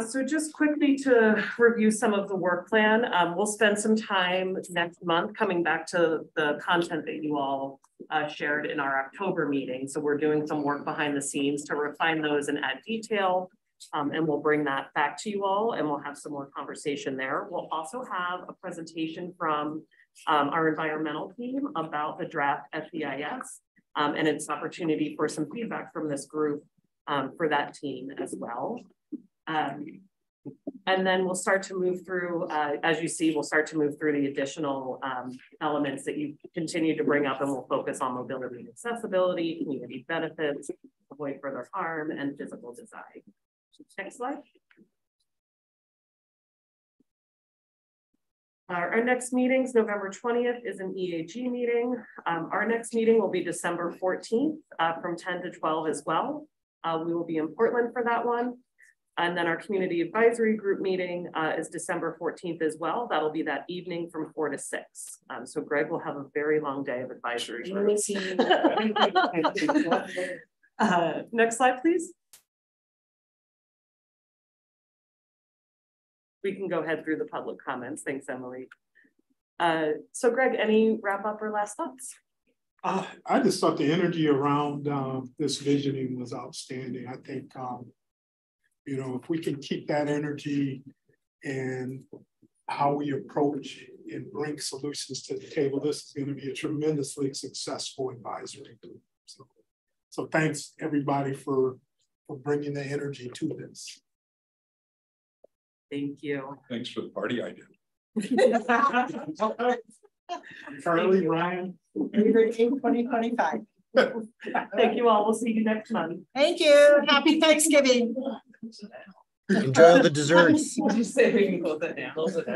So just quickly to review some of the work plan, we'll spend some time next month coming back to the content that you all shared in our October meeting. So we're doing some work behind the scenes to refine those and add detail, and we'll bring that back to you all and we'll have some more conversation there. We'll also have a presentation from our environmental team about the draft FEIS, and it's an opportunity for some feedback from this group for that team as well. And then we'll start to move through, as you see, we'll start to move through the additional elements that you continue to bring up, and we'll focus on mobility and accessibility, community benefits, avoid further harm, and physical design. Next slide. Our next meeting is November 20th is an EAG meeting. Our next meeting will be December 14th from 10 to 12 as well. We will be in Portland for that one. And then our community advisory group meeting is December 14th as well. That'll be that evening from 4 to 6. So Greg will have a very long day of advisory groups. Next slide, please. We can go ahead through the public comments. Thanks, Emily. So Greg, any wrap up or last thoughts? I just thought the energy around this visioning was outstanding. I think, you know, if we can keep that energy and how we approach and bring solutions to the table, this is going to be a tremendously successful advisory group. So thanks everybody for bringing the energy to this. Thank you. Thanks for the party idea. Charlie, Ryan. 2025. Thank you all. We'll see you next month. Thank you. Happy Thanksgiving. Enjoy the desserts. Did you say we can close it down? Close it down.